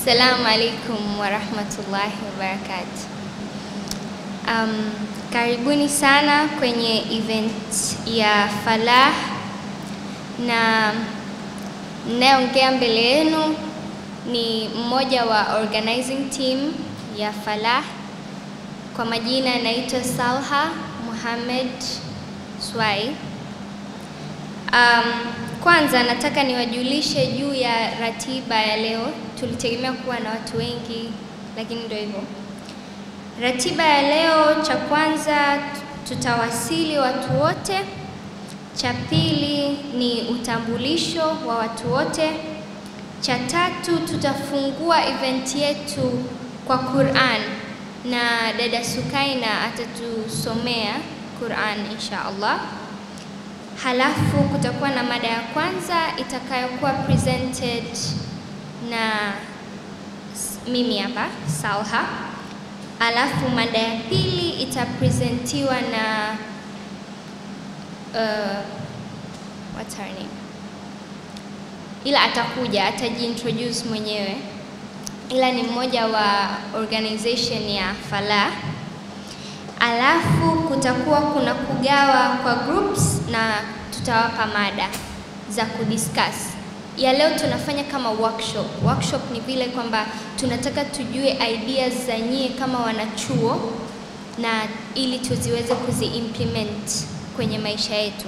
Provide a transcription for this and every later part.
Assalamu alaikum wa rahmatullahi wa barakatuh. Karibuni sana kwenye event ya Falah, na ninayeongea mbele yenu ni mmoja wa organizing team ya Falah. Kwa majina naitwa Salha Muhammad Swai. Kwanza nataka niwajulishe juu ya ratiba ya leo. Tulitegemea kuwa na watu wengi, lakini ndio hivyo. Ratiba ya leo, cha kwanza tutawasili watu wote. Cha pili ni utambulisho wa watu wote. Cha tatu tutafungua event yetu kwa Qur'an, na dada Sukaina atatusomea Qur'an insha Allah. Halafu kutakuwa na mada ya kwanza itakayokuwa presented na mimi hapa Salha. Alafu mada ya pili itapresentiwa na what's her name? Ila atajiintroduce mwenyewe. Ila ni mmoja wa organization ya Falah. Alafu kutakuwa kuna kugawa kwa groups na tutawapa mada za kudiscuss. Ya leo tunafanya kama workshop. Workshop ni vile kwamba tunataka tujue ideas za nyie kama wanachuo, na ili tuziweze kuziimplement kwenye maisha yetu.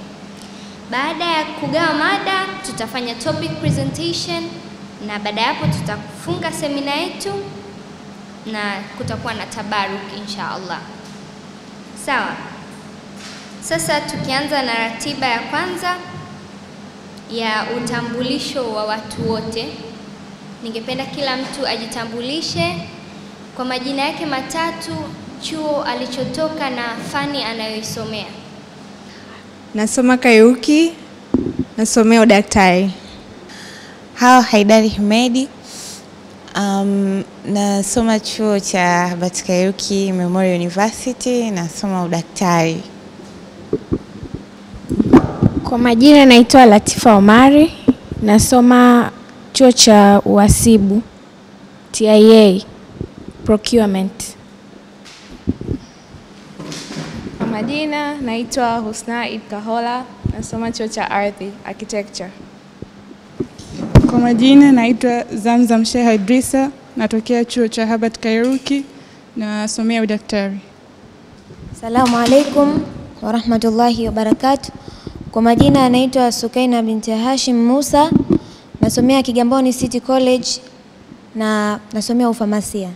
Baada ya kugawa mada, tutafanya topic presentation, na baada ya hapo tutafunga semina yetu na kutakuwa na tabaruk insha Allah. Sawa. Sasa tukianza na ratiba ya kwanza ya utambulisho wa watu wote, ningependa kila mtu ajitambulishe kwa majina yake matatu, chuo alichotoka na fani anayoisomea. Nasoma Kairuki, nasomea udaktari. Haidari Himedi, nasoma chuo cha Kairuki Memorial University, nasoma udaktari. Kwa majina naitwa Latifa Omari, nasoma chuo cha uhasibu TIA procurement. Kwa majina naitwa Husna Ibkahola, nasoma chuo cha ardhi architecture. Kwa majina naitwa Zamzam Sheikh Idrisa, natokea chuo cha Habat Kairuki, nasomea udaktari. Assalamu alaikum wa rahmatullahi wa barakatuh. Kwa majina naitwa Sukaina binti Hashim Musa, nasomea Kigamboni City College na nasomea ufamasia.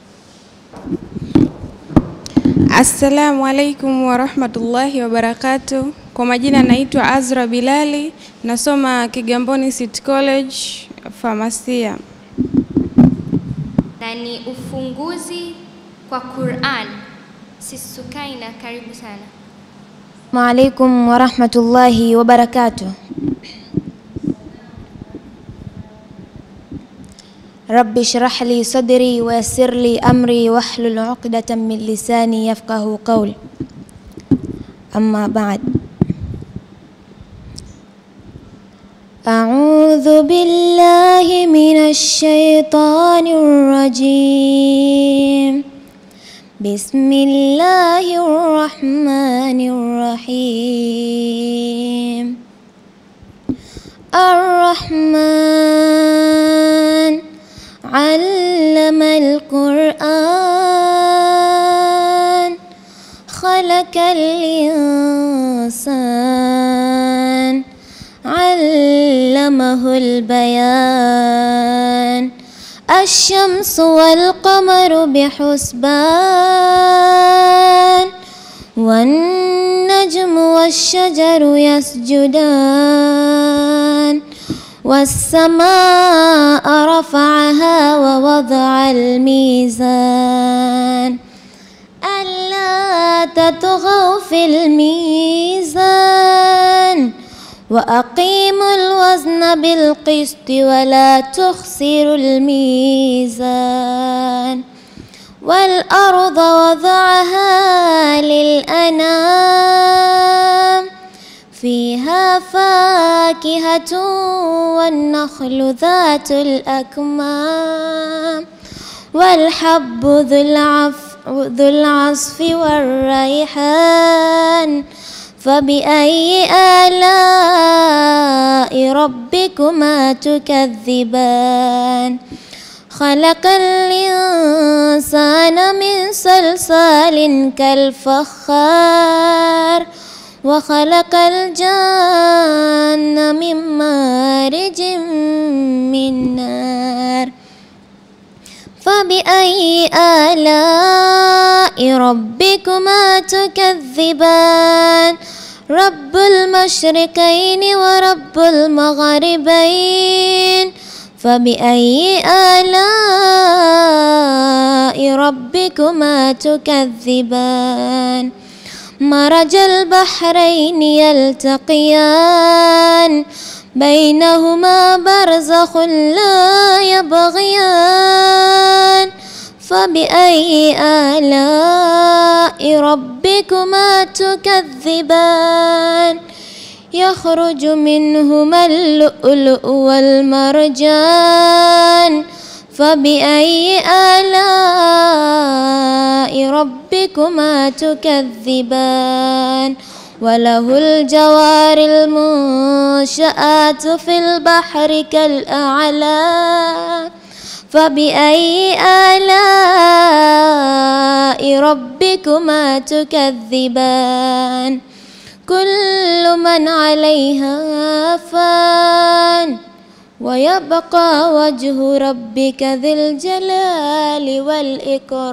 Assalamu alaikum wa rahmatullahi wa barakatuh. Kwa majina naitwa Azra Bilali, nasoma Kigamboni City College famasia. Na ni ufunguzi kwa Qur'an. Sisi Sukaina, karibu sana. Assalamu alaikum wa rahmatullahi wa barakatuh. Rabbi shrah li sadri wa yassir li amri wahlul 'uqdatan min lisani yafqahu qawli. Amma ba'd. A'udhu billahi minash shaitanir rajim. Bismillahirrahmanirrahim. Ar-Rahman 'allamal Qur'an, khalaqal insan, 'allamahul bayan. الشمس والقمر بحسبان, والنجم والشجر يسجدان, والسماء رفعها ووضع الميزان, ألا تطغوا في الميزان, وأقيموا الوزن بالقسط ولا تخسروا الميزان, والأرض وضعها للأنام, فيها فاكهة والنخل ذات الأكمام, والحب ذو العصف والريحان فبأي آلاء ربكما تكذبان خلق الإنسان من صلصال كالفخار وخلق الجن من مارج من نار فبأي آلاء ربكما تكذبان رب المشرقين ورب المغربين فبأي آلاء ربكما تكذبان مرج البحرين يلتقيان بينهما برزخ لا يبغيان فبأي آلاء ربكما تكذبان يخرج منهما اللؤلؤ والمرجان فبأي آلاء ربكما تكذبان وله الجوار المنشآت في البحر كالأعلام فبأي آلاء ربكما تكذبان كل من عليها فان ويبقى وجه ربك ذي الجلال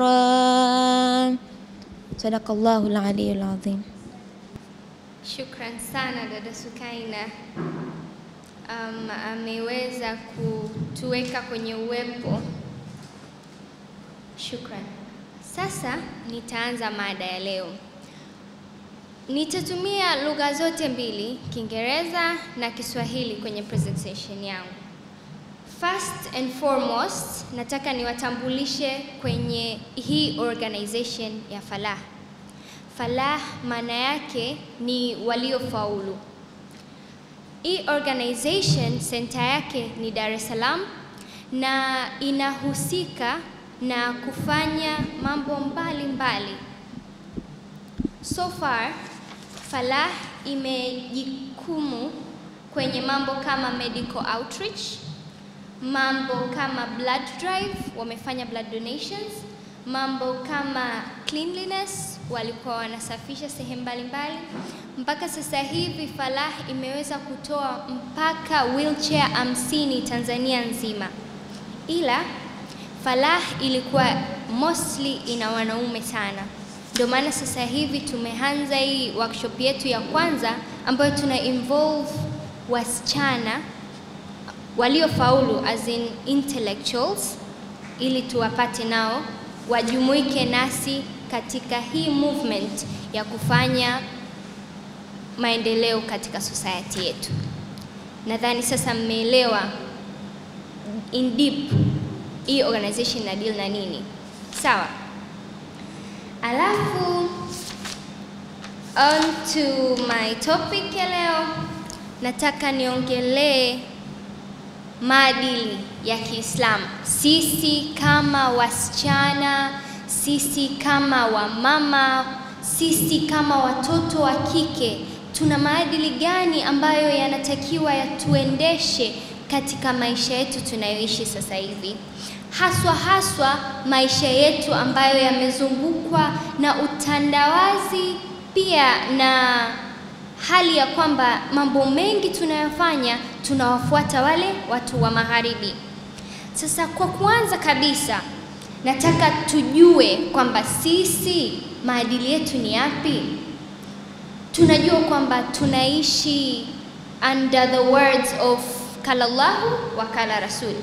والإكرام صدق الله العلي العظيم. Shukran sana dada Sukaina. Ameweza kutuweka kwenye uwepo. Shukran. Sasa nitaanza mada ya leo. Nitatumia lugha zote mbili, Kiingereza na Kiswahili kwenye presentation yangu. First and foremost, nataka niwatambulishe kwenye hii organization ya Falah. Falah maana yake ni waliofaulu. Hii organization center yake ni Dar es Salaam na inahusika na kufanya mambo mbalimbali. So far, Falah imejikumu kwenye mambo kama medical outreach, mambo kama blood drive, wamefanya blood donations, mambo kama cleanliness, walikuwa wanasafisha sehemu mbalimbali. Mpaka sasa hivi Falah imeweza kutoa mpaka wheelchair 50 Tanzania nzima. Ila Falah ilikuwa mostly ina wanaume sana. Ndio maana sasa hivi tumeanza hii workshop yetu ya kwanza ambayo tuna involve wasichana waliofaulu as in intellectuals ili tuwapate nao wajumuike nasi katika hii movement ya kufanya maendeleo katika society yetu. Nadhani sasa mmeelewa in deep hii organization na deal na nini. Sawa? Alafu on to my topic ya leo, nataka niongelee maadili ya Kiislamu. Sisi kama wasichana, sisi kama wamama, sisi kama watoto wa kike, tuna maadili gani ambayo yanatakiwa yatuendeshe katika maisha yetu tunayoishi sasa hivi? Haswa maisha yetu ambayo yamezungukwa na utandawazi, pia na hali ya kwamba mambo mengi tunayofanya tunawafuata wale watu wa magharibi. Sasa kwa kwanza kabisa nataka tujue kwamba sisi maadili yetu ni yapi. Tunajua kwamba tunaishi under the words of kala Allahu wa kala Rasul.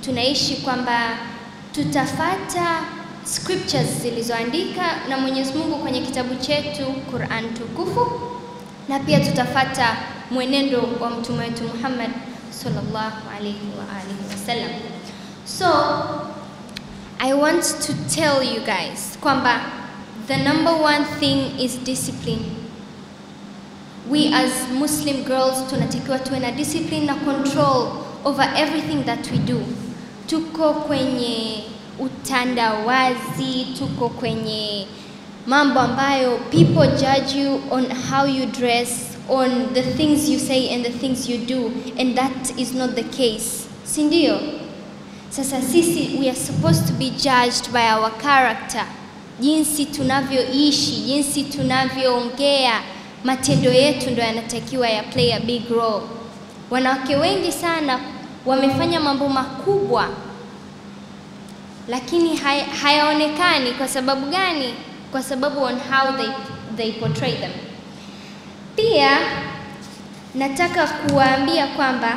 Tunaishi kwamba tutafata scriptures zilizoandika na Mwenyezi Mungu kwenye kitabu chetu Qur'an tukufu, na pia tutafata mwenendo wa mtume wetu Muhammad sallallahu alayhi wa alihi wasallam. So I want to tell you guys kwamba the number one thing is discipline. We as Muslim girls tunatakiwa tuwe na discipline na control over everything that we do. Tuko kwenye utandawazi, tuko kwenye mambo ambayo people judge you on how you dress, on the things you say and the things you do, and that is not the case. Si ndio? Sasa sisi we are supposed to be judged by our character. Jinsi tunavyoishi, jinsi tunavyoongea, matendo yetu ndio yanatakiwa ya play a big role. Wanawake wengi sana wamefanya mambo makubwa lakini hayaonekani. Kwa sababu gani? Kwa sababu on how they portray them. Pia nataka kuwaambia kwamba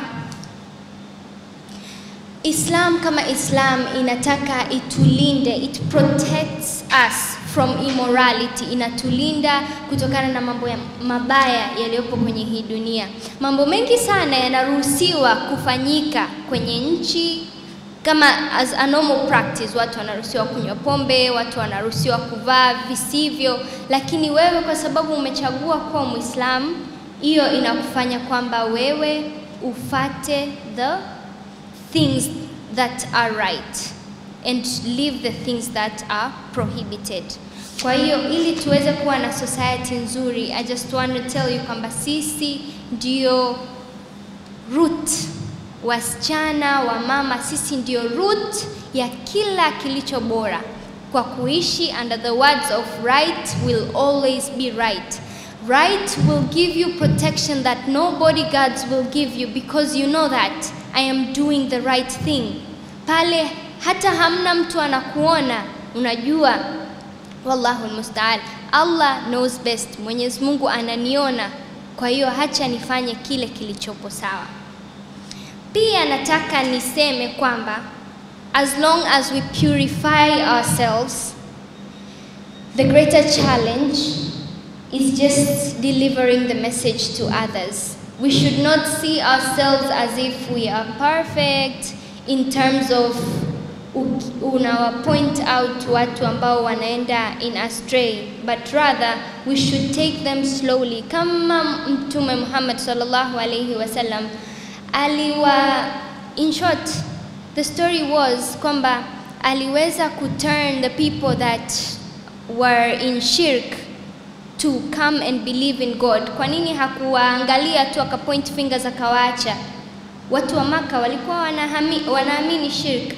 Islam kama Islam inataka itulinde, it protects us from immorality, inatulinda kutokana na mambo mabaya yaliyopo kwenye hii dunia. Mambo mengi sana yanaruhusiwa kufanyika kwenye nchi kama as a normal practice. Watu wanaruhusiwa kunywa pombe, watu wanaruhusiwa kuvaa visivyo, lakini wewe kwa sababu umechagua kuwa Muislamu, hiyo inakufanya kwamba wewe ufate the things that are right and leave the things that are prohibited. Kwa hiyo ili tuweze kuwa na society nzuri, I just want to tell you kwamba sisi ndio root, wasichana wa mama, sisi ndio root ya kila kilicho bora. Kwa kuishi under the words of right will always be right. Right will give you protection that no bodyguards will give you, because you know that I am doing the right thing. Pale hata hamna mtu anakuona, unajua wallahu almusta'an, Allah knows best, Mwenyezi Mungu ananiona, kwa hiyo hacha nifanye kile kilichopo sawa. Pia nataka niseme kwamba as long as we purify ourselves, the greater challenge is just delivering the message to others. We should not see ourselves as if we are perfect in terms of point out watu ambao wanaenda in astray, but rather we should take them slowly. Kama Mtume Muhammad sallallahu alayhi wasallam in short, the story was kwamba aliweza kuturn the people that were in shirk to come and believe in God. Kwa nini hakuwaangalia tu akapoint fingers akawaacha? Watu wa Maka walikuwa wanaamini shirk,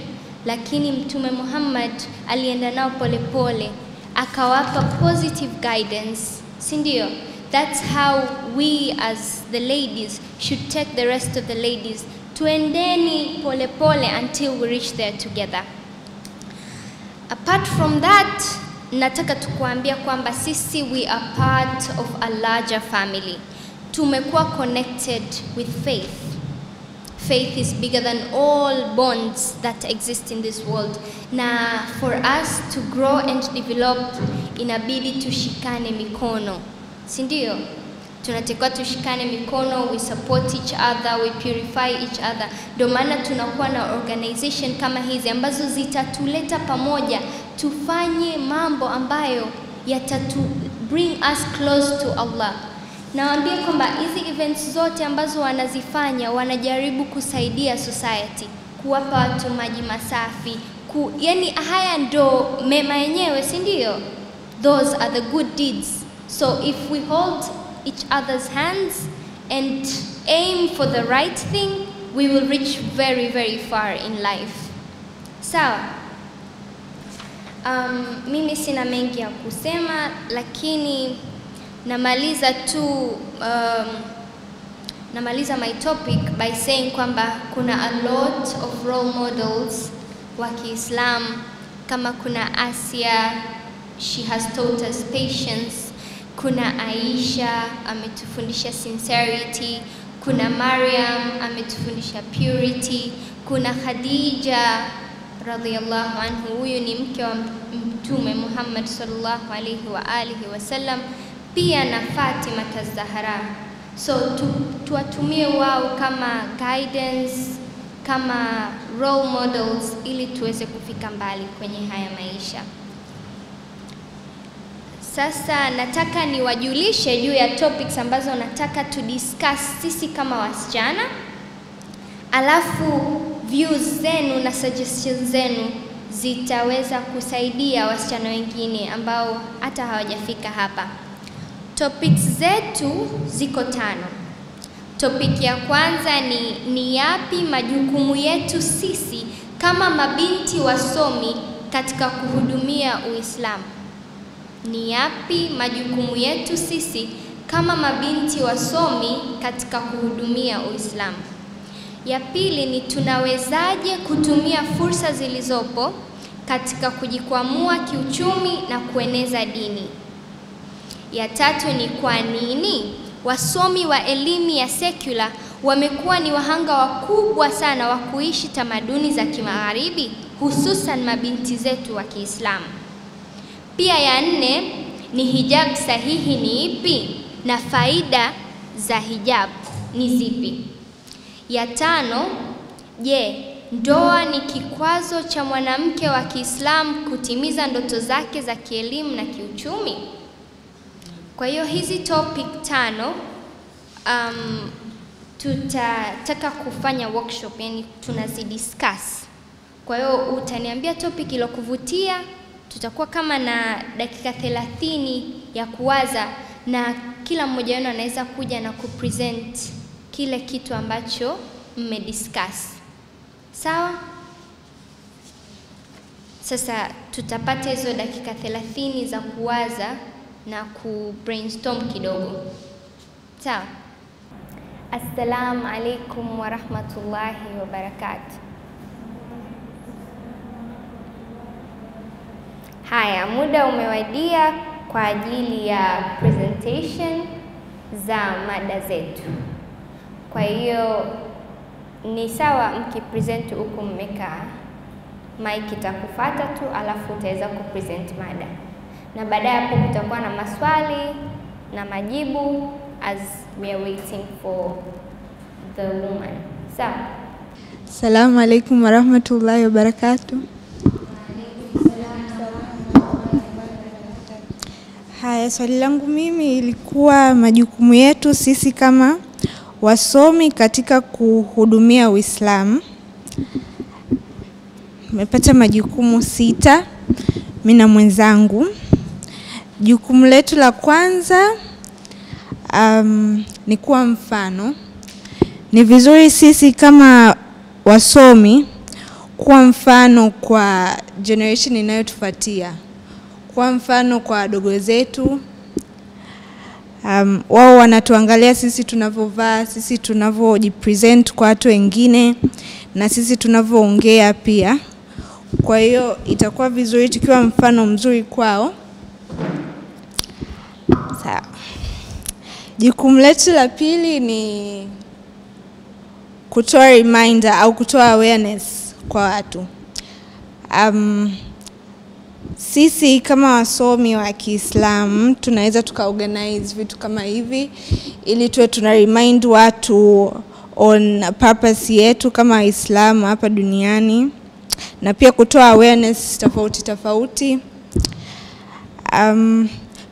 lakini Mtume Muhammad alienda nao polepole, akawapa positive guidance. Si ndio? That's how we as the ladies should take the rest of the ladies. Tuendeni polepole until we reach there together. Apart from that, nataka tukuambia kwamba sisi we are part of a larger family. Tumekuwa connected with faith. Faith is bigger than all bonds that exist in this world. Na for us to grow and develop, inabidi tushikane mikono. Si ndio? Tunatakiwa tushikane mikono, we support each other, we purify each other. Ndio maana tunakuwa na organization kama hizi ambazo zitatuleta pamoja, tufanye mambo ambayo bring us close to Allah. Nawaambia kwamba hizi events zote ambazo wanazifanya, wanajaribu kusaidia society, kuwapa watu maji masafi, yani haya ndo mema yenyewe, si ndio? Those are the good deeds. So if we hold each other's hands and aim for the right thing, we will reach very, very far in life. Sawa? Mimi sina mengi ya kusema, lakini namaliza my topic by saying kwamba kuna a lot of role models wa Kiislam, kama kuna Asia, she has taught us patience. Kuna Aisha, ametufundisha sincerity. Kuna Maryam, ametufundisha purity. Kuna Khadija radhiyallahu anhu, huyu ni mke wa Mtume Muhammad sallallahu alayhi wa alihi wasallam. Pia na Fatima az-Zahra. So tuwatumie wao kama guidance, kama role models, ili tuweze kufika mbali kwenye haya maisha. Sasa nataka niwajulishe juu ya topics ambazo nataka to discuss sisi kama wasichana. Alafu views zenu na suggestions zenu zitaweza kusaidia wasichana wengine ambao hata hawajafika hapa. Topics zetu ziko 5. Topic ya kwanza ni yapi majukumu yetu sisi kama mabinti wasomi katika kuhudumia Uislamu. Ni yapi majukumu yetu sisi kama mabinti wasomi katika kuhudumia Uislamu. Ya pili ni tunawezaje kutumia fursa zilizopo katika kujikwamua kiuchumi na kueneza dini. Ya tatu ni kwa nini wasomi wa elimu ya secular wamekuwa ni wahanga wakubwa sana wa kuishi tamaduni za kimagharibi, hususan mabinti zetu wa Kiislamu. Pia ya 4 ni hijab sahihi ni ipi na faida za hijab ni zipi. Ya 5, je, ndoa ni kikwazo cha mwanamke wa Kiislamu kutimiza ndoto zake za kielimu na kiuchumi? Kwa hiyo hizi topic 5 tutataka kufanya workshop, yani tunazidiscuss. Kwa hiyo utaniambia topic ilokuvutia, tutakuwa kama na dakika 30 ya kuwaza, na kila mmoja wenu anaweza kuja na kupresent kile kitu ambacho mmediscuss. Sawa? Sasa tutapata hizo dakika 30 za kuwaza na kubrainstorm kidogo. Sawa? Assalamu alaikum wa rahmatullahi wa barakatuh. Haya, muda umewadia kwa ajili ya presentation za mada zetu. Kwa hiyo ni sawa mkipresent huku mmekaa, mic itakufuata tu, alafu utaweza kupresent mada, na baadaye hapo kutakuwa na maswali na majibu as we are waiting for the woman. Sawa? Assalamu alaikum wa rahmatullahi wa barakatuh. Haya, swali langu mimi ilikuwa majukumu yetu sisi kama wasomi katika kuhudumia Uislamu. Nimepata majukumu 6 mimi na mwenzangu. Jukumu letu la kwanza ni kuwa mfano. Ni vizuri sisi kama wasomi kuwa mfano kwa generation inayotufuatia. Kwa mfano kwa wadogo zetu, wao wanatuangalia sisi tunavovaa, sisi tunavojipresent kwa watu wengine, na sisi tunavoongea pia. Kwa hiyo itakuwa vizuri tukiwa mfano mzuri kwao. Sawa. Jukumu letu la pili ni kutoa reminder au kutoa awareness kwa watu. Sisi kama wasomi wa Kiislamu tunaweza tukaorganize vitu kama hivi ili tuwe tuna remind watu on purpose yetu kama Waislamu hapa duniani, na pia kutoa awareness tofauti.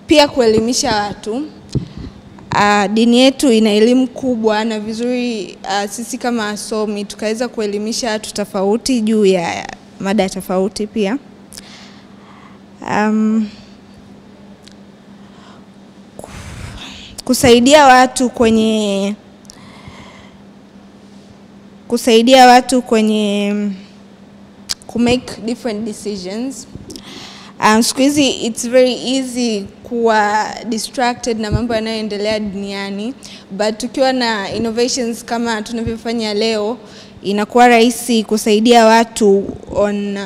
Pia kuelimisha watu. Dini yetu ina elimu kubwa, na vizuri sisi kama wasomi tukaweza kuelimisha watu tofauti juu ya mada tofauti pia. Kusaidia kwenye ku make different decisions. Siku hizi it's very easy kuwa distracted na mambo yanayoendelea duniani, but tukiwa na innovations kama tunavyofanya leo, inakuwa rahisi kusaidia watu on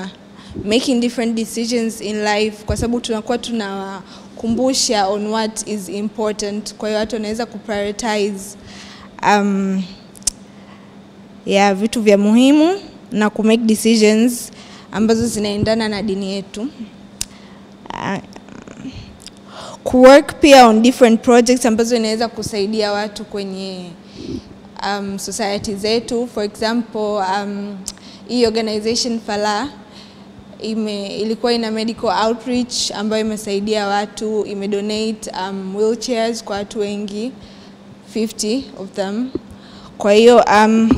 making different decisions in life, kwa sababu tunakuwa tunawakumbusha on what is important. Kwa hiyo watu wanaweza kuprioritize vitu vya muhimu na ku make decisions ambazo zinaendana na dini yetu. Work pia on different projects ambazo inaweza kusaidia watu kwenye society zetu. For example, hii organization Fala ilikuwa ina medical outreach ambayo imesaidia watu, imedonate wheelchairs kwa watu wengi, 50 of them. Kwa hiyo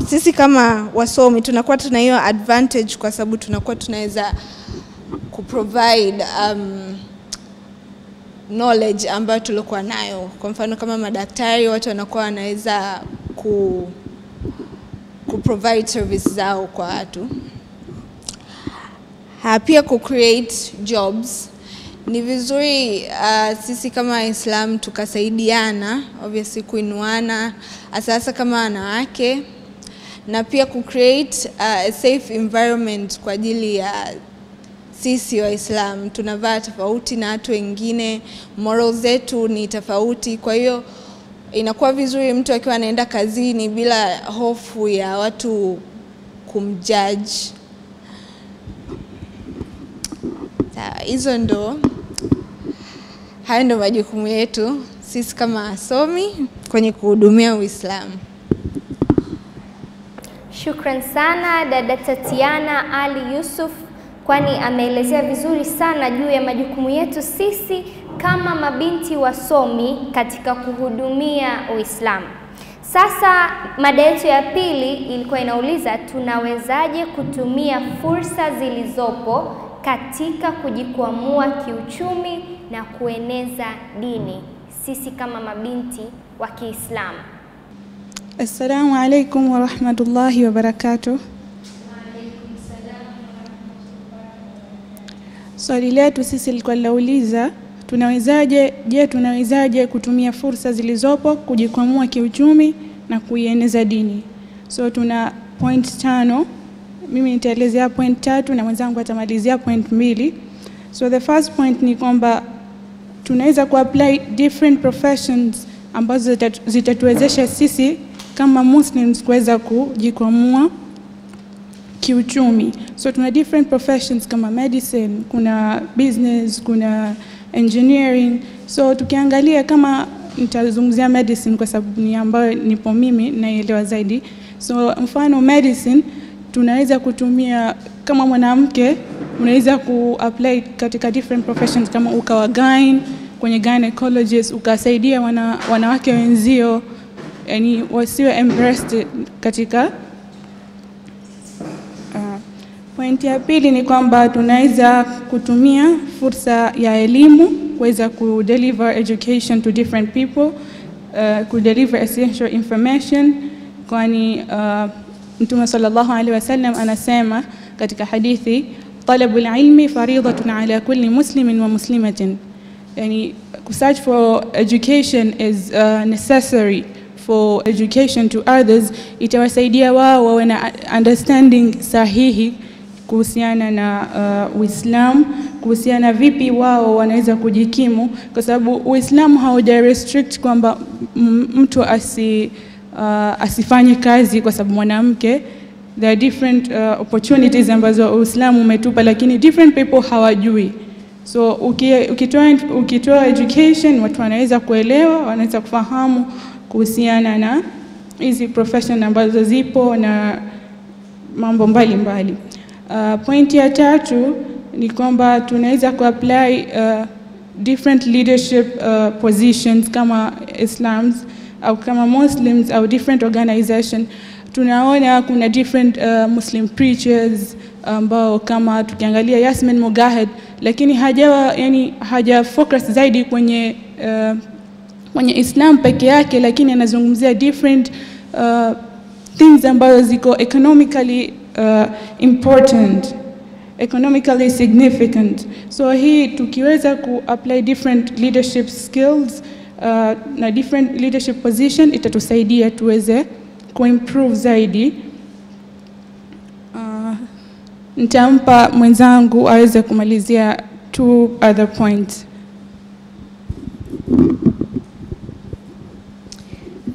sisi kama wasomi tunakuwa tuna hiyo advantage kwa sababu tunakuwa tunaweza kuprovide knowledge ambayo tulikuwa nayo. Kwa mfano kama madaktari, watu wanakuwa wanaweza kuprovide service zao kwa watu. Pia create jobs. Ni vizuri sisi kama Islam tukasaidiana, obviously kuinuana, hasa kama wanawake, na pia create a safe environment kwa ajili ya sisi wa Islam. Tunavaa tofauti na watu wengine, morals zetu ni tofauti, kwa hiyo inakuwa vizuri mtu akiwa anaenda kazini bila hofu ya watu kumjudge. Hayo ndo majukumu yetu sisi kama wasomi kwenye kuhudumia Uislamu. Shukran sana dada Tatiana Ali Yusuf, kwani ameelezea vizuri sana juu ya majukumu yetu sisi kama mabinti wasomi katika kuhudumia Uislamu. Sasa mada yetu ya pili ilikuwa inauliza tunawezaje kutumia fursa zilizopo katika kujikwamua kiuchumi na kueneza dini, sisi kama mabinti wa Kiislamu. Assalamu alaikum wa rahmatullahi wa barakatuh. Swali letu sisi lilikuwa linauliza tunawezaje kutumia fursa zilizopo kujikwamua kiuchumi na kuieneza dini. So tuna point 5. Mimi nitaelezea point 3 na mwenzangu atamalizia point 2. So the first point ni kwamba tunaweza kuapply different professions ambazo zitatuwezesha sisi kama Muslims kuweza kujikwamua kiuchumi. So tuna different professions kama medicine, kuna business, kuna engineering. So tukiangalia, kama nitazungumzia medicine kwa sababu ni ambayo nipo mimi naelewa zaidi. So mfano medicine tunaweza kutumia kama mwanamke, unaweza kuapply katika different professions kama ukawa kwenye gynecologist, ukasaidia wanawake wenzio, yani wasiwe embarrassed katika. Point ya pili ni kwamba tunaweza kutumia fursa ya elimu kuweza kudeliver education to different people, kudeliver essential information, kwani Mtume sallallahu alaihi wasallam anasema katika hadithi, talabul ilmi fariidatun ala kulli muslimin wa muslimatin. Yani search for education is necessary for education to others. Itawasaidia wao wawe na understanding sahihi kuhusiana na Uislamu, kuhusiana vipi wao wanaweza kujikimu, kwa sababu Uislamu hauja restrict kwamba mtu asifanye kazi kwa sababu mwanamke. There are different opportunities ambazo Uislamu umetupa, lakini different people hawajui. So ukitoa education, watu wanaweza kuelewa, wanaweza kufahamu kuhusiana na hizi profession ambazo zipo na mambo mbalimbali. Point ya 3 ni kwamba tunaweza kuapply different leadership positions kama Islams au kama Muslims au different organization. Tunaona kuna different Muslim preachers ambao kama tukiangalia Yasmin Mugahed, lakini haja focus zaidi kwenye Islam peke yake, lakini anazungumzia different things ambazo ziko economically important, economically significant. So hii tukiweza kuapply different leadership skills na different leadership position, itatusaidia tuweze kuimprove zaidi. Nitampa mwenzangu aweze kumalizia 2 other points.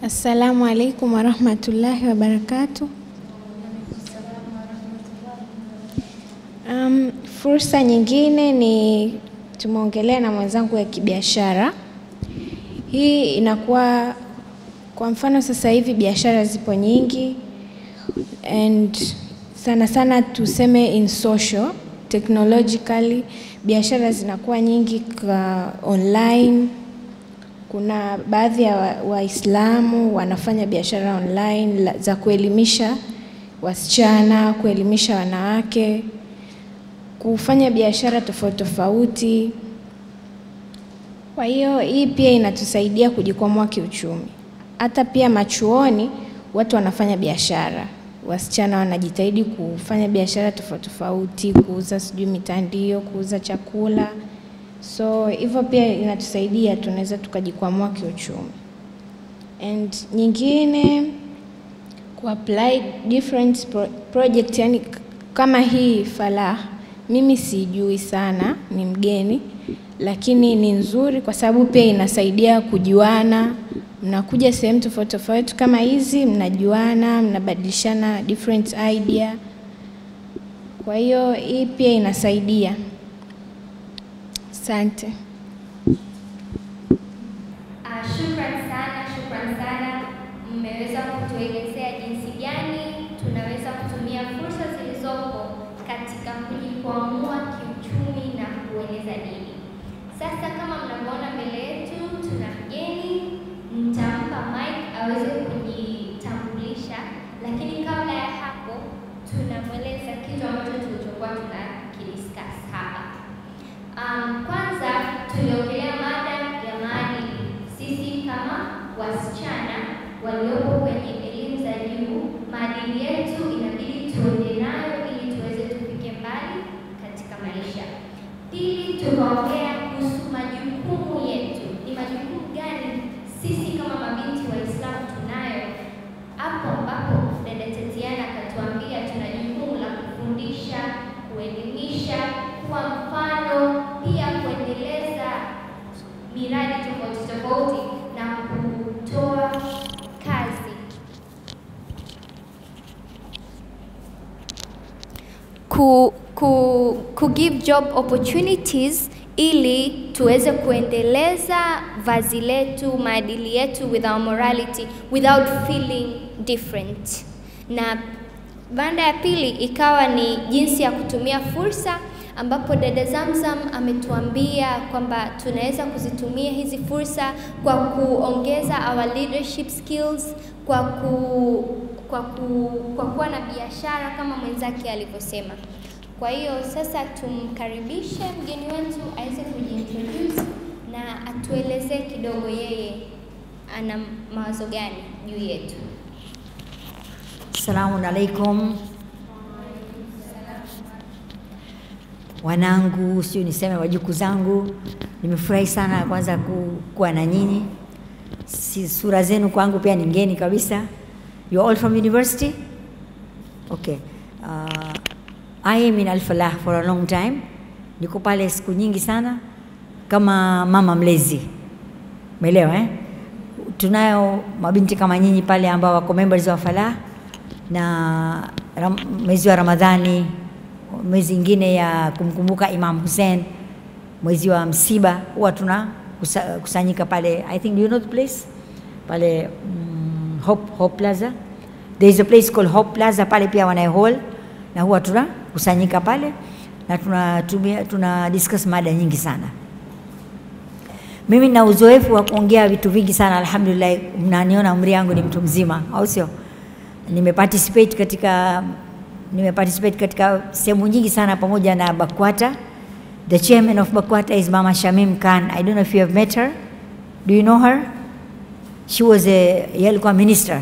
Assalamu alaikum wa rahmatullahi wa barakatuh. Fursa nyingine ni tumeongelea na mwenzangu ya kibiashara. Hii inakuwa kwa mfano sasa hivi biashara zipo nyingi, and sana tuseme in social, technologically biashara zinakuwa nyingi online. Kuna baadhi ya Waislamu wanafanya biashara online za kuelimisha wasichana, kuelimisha wanawake. kufanya biashara tofauti tofauti. Kwa hiyo hii pia inatusaidia kujikwamua kiuchumi. Hata pia machuoni watu wanafanya biashara. Wasichana wanajitahidi kufanya biashara tofauti tofauti, kuuza sijui mitandio, kuuza chakula. So hivyo pia inatusaidia tunaweza tukajikwamua kiuchumi. And nyingine ku-apply different project, yani kama hii Falah, mimi sijui sana, ni mgeni, lakini ni nzuri kwa sababu pia inasaidia kujuana. Mnakuja sehemu tofauti tofauti kama hizi, mnajuana, mnabadilishana different idea. Kwa hiyo hii pia inasaidia. Asante. Shukran sana. Mmeweza kutuelezea jinsi gani tunaweza kutumia fursa zilizopo katika kujikwamua kiuchumi na kueneza dini. Sasa kama mnavyoona mbele yetu tuna mgeni, nitampa mic aweze kujitambulisha, lakini kabla ya hapo tunamweleza kitu ambacho tulichokuwa tunakidiscuss hapa. Kwanza tuliongelea mada ya maadili. Sisi kama wasichana waliopo kwenye elimu za juu, maadili yetu inabidi tuende nayo ili tuweze tufike mbali katika maisha. Pili, tukaongea kuhusu majukumu yetu. Ni majukumu gani sisi kama mabinti wa Uislamu tunayo? Hapo ambapo dada Tatiana akatuambia tuna jukumu la kufundisha, kuelimisha, kuwa mfano, pia kuendeleza miradi tofauti tofauti na kutoa kazi. Ku give job opportunities ili tuweze kuendeleza vazi letu, maadili yetu with our morality without feeling different. Na banda ya pili ikawa ni jinsi ya kutumia fursa, ambapo dada Zamzam ametuambia kwamba tunaweza kuzitumia hizi fursa kwa kuongeza our leadership skills, kwa kuwa na biashara kama mwenzake alivyosema. Kwa hiyo sasa tumkaribishe mgeni wetu aweze kujiintroduce na atuelezee kidogo yeye ana mawazo gani juu yetu. Assalamu alaikum. Wanangu, sio niseme wajuku zangu, nimefurahi sana kwanza kuwa na nyinyi. Sura zenu kwangu pia ni ngeni kabisa. You all from university? Okay. I am in Al-Falah for a long time. Niko pale siku nyingi sana kama mama mlezi. Umeelewa eh? Tunayo mabinti kama nyinyi pale ambao wako members wa Falah, na mwezi wa Ramadhani, mwezi ingine ya kumkumbuka Imam Hussein, mwezi wa msiba, huwa tuna kusanyika pale. I think, do you know the place? Pale Hope Plaza. There is a place called Hope Plaza, pale pia wana hall, na huwa tuna kusanyika pale na tuna discuss mada nyingi sana. Mimi na uzoefu wa kuongea vitu vingi sana, alhamdulillah. Mnaniona umri yangu ni mtu mzima, au sio? Nimeparticipate katika sehemu nyingi sana pamoja na BAKWATA. The chairman of BAKWATA is Mama Shamim Khan. I don't know if you have met her. Do you know her? She was yeye alikuwa minister.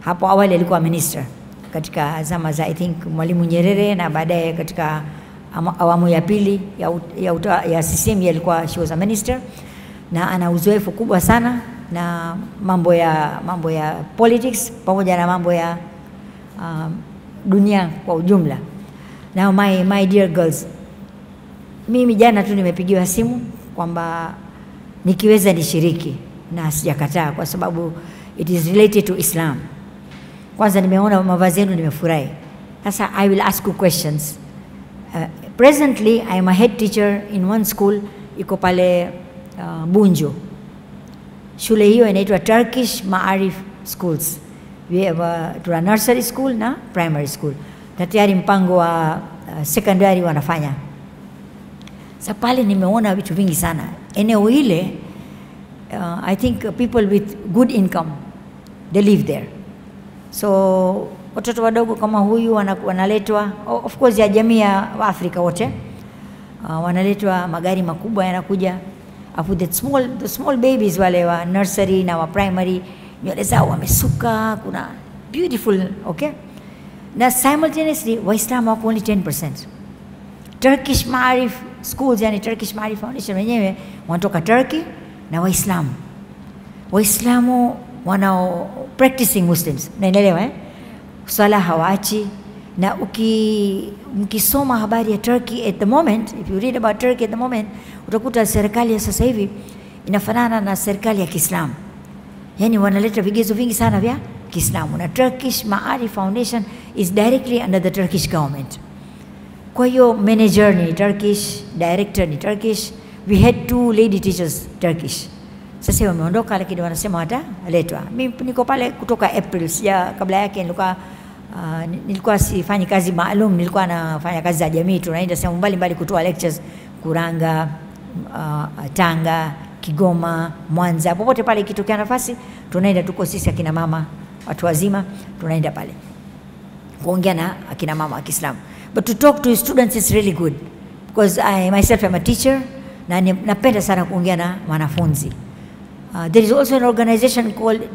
Hapo awali alikuwa minister katika zama za I think Mwalimu Nyerere, na baadaye katika awamu ya pili ya CCM alikuwa she was a minister, na ana uzoefu kubwa sana na mambo ya politics pamoja na mambo ya dunia kwa ujumla. Now my dear girls, mimi jana tu nimepigiwa simu kwamba nikiweza nishiriki, na sijakataa kwa sababu it is related to Islam. Kwanza nimeona mavazi yenu, nimefurahi. Sasa I will ask you questions. Presently I am a head teacher in one school iko pale Bunjo. Shule hiyo inaitwa Turkish Maarif Schools. We have tuna nursery school na primary school, na tayari mpango wa secondary wanafanya. Sasa pale nimeona vitu vingi sana. Eneo ile I think people with good income they live there. So watoto wadogo kama huyu wanaletwa, of course ya jamii ya Afrika wote, wanaletwa magari makubwa yanakuja, afu the small babies wale wa nursery na wa primary, nywele zao wamesuka, kuna beautiful, okay. Na simultaneously Waislamu wako only 10%. Turkish Maarif schools, yani Turkish Maarif Foundation wenyewe wanatoka Turkey na Waislamu wanao practicing Muslims, naelewa swala hawaachi. Na mkisoma habari ya Turkey at the moment, if you read about Turkey at the moment, utakuta serikali ya sasa hivi inafanana na serikali ya Kiislamu, yani wanaleta vigezo vingi sana vya Kiislamu, na Turkish Maarif Foundation is directly under the Turkish government. Kwa hiyo manager ni Turkish, director ni Turkish. We had 2 lady teachers Turkish. Sasa wameondoka, lakini wanasema wataletwa. Mimi niko pale kutoka April, kabla yake nilikuwa sifanyi kazi maalum, nilikuwa nafanya kazi za jamii. Tunaenda sehemu mbalimbali kutoa lectures, Kuranga, Tanga, Kigoma, Mwanza, popote pale ikitokea nafasi tunaenda. Tuko sisi akina mama watu wazima, tunaenda pale kuongea na akina mama wa Kiislamu. But to talk to students is really good because I myself am a teacher na napenda sana kuongea na wanafunzi. There is also an organization called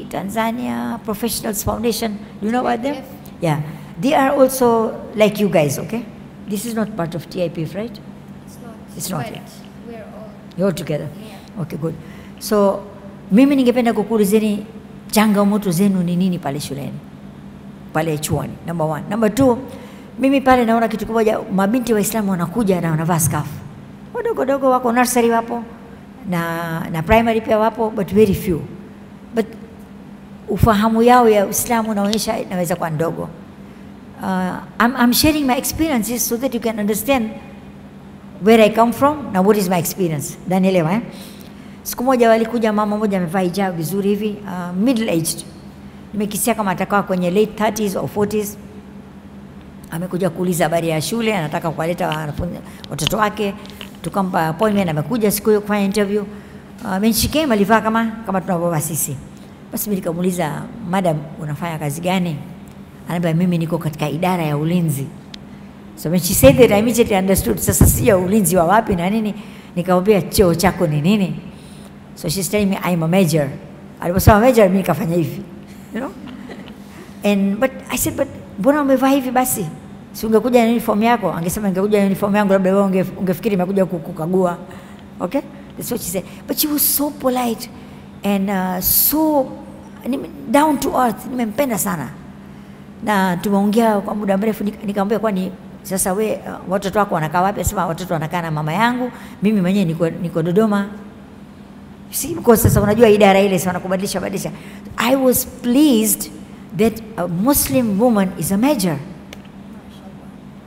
Tanzania Professionals Foundation. Do you know about them? Yes. Yeah, they are also like you guys, okay? This is not part of TIPF, right? It's not. It's not, But yeah. we're all. You're all together? Yeah. Okay, good. So, mimi ningependa kukuulizeni changamoto zenu ni nini pale shuleni, pale chuoni, number 1. Number 2, mimi pale naona kitu kimoja, mabinti Waislamu wanakuja na wanavaa scarf. Wadogo wako nursery wapo, na primary pia wapo, but very few. But ufahamu yao ya Uislamu naonyesha inaweza kuwa ndogo. I'm sharing my experiences so that you can understand where I come from na what is my experience. Danielewa Siku moja walikuja mama moja amevaa hijab vizuri hivi, middle aged. Nimekisia kama atakaa kwenye late 30s or 40s. Amekuja kuuliza habari ya shule, anataka kuwaleta watoto wake. Tukampa appointment, amekuja siku hiyo kufanya interview. Menshike alivaa kama tunavyovaa sisi. Basi mimi nikamuuliza, madam, unafanya kazi gani? Anambia mimi niko katika idara ya ulinzi. So when she said that, I immediately understood. Sasa si ya ulinzi wa wapi na nini? Nikamwambia cheo chako ni nini? So she's telling me I'm a major. Aliposema major mimi nikafanya hivi, you know. But I said, but mbona umevaa hivi basi? Si ungekuja na uniform yako? Angesema ningekuja na uniform yangu labda wewe ungefikiri nimekuja kukagua. Okay? That's what she said. But she was so polite and so down to earth. Nimempenda sana. Na tumeongea kwa muda mrefu. Nikamwambia kwani sasa watoto wako wanakaa wapi? Sema watoto wanakaa na mama yangu, mimi mwenyewe niko Dodoma. See, because sasa unajua idara ile sana kubadilisha. I was pleased that a Muslim woman is a major.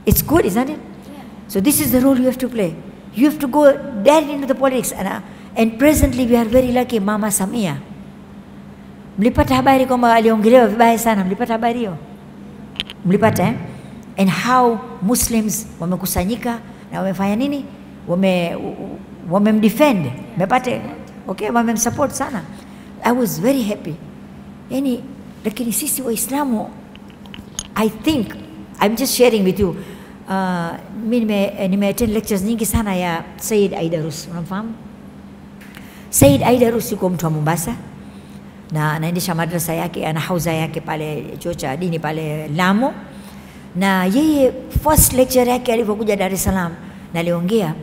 It's good, isn't it? Yeah. So this is the role you have to play. You have to go directly into the politics. And presently we are very lucky, Mama Samia. Mlipata habari kwamba aliongelewa vibaya sana? Mlipata habari hiyo? Mlipata And how Muslims wamekusanyika na wamefanya nini? Wamemdefend. Mepata? Okay, wamemsupport sana. I was very happy. Lakini sisi Waislamu, I think, I'm just sharing with you. Mimi nimeattend lectures nyingi sana ya Said Aidarus. Unamfahamu? Said Aidarus yuko mtu wa Mombasa na anaendesha madrasa yake, ana hauza yake pale chuo cha dini pale Lamu. Na yeye first lecture yake alipokuja Dar es Salaam na aliongea,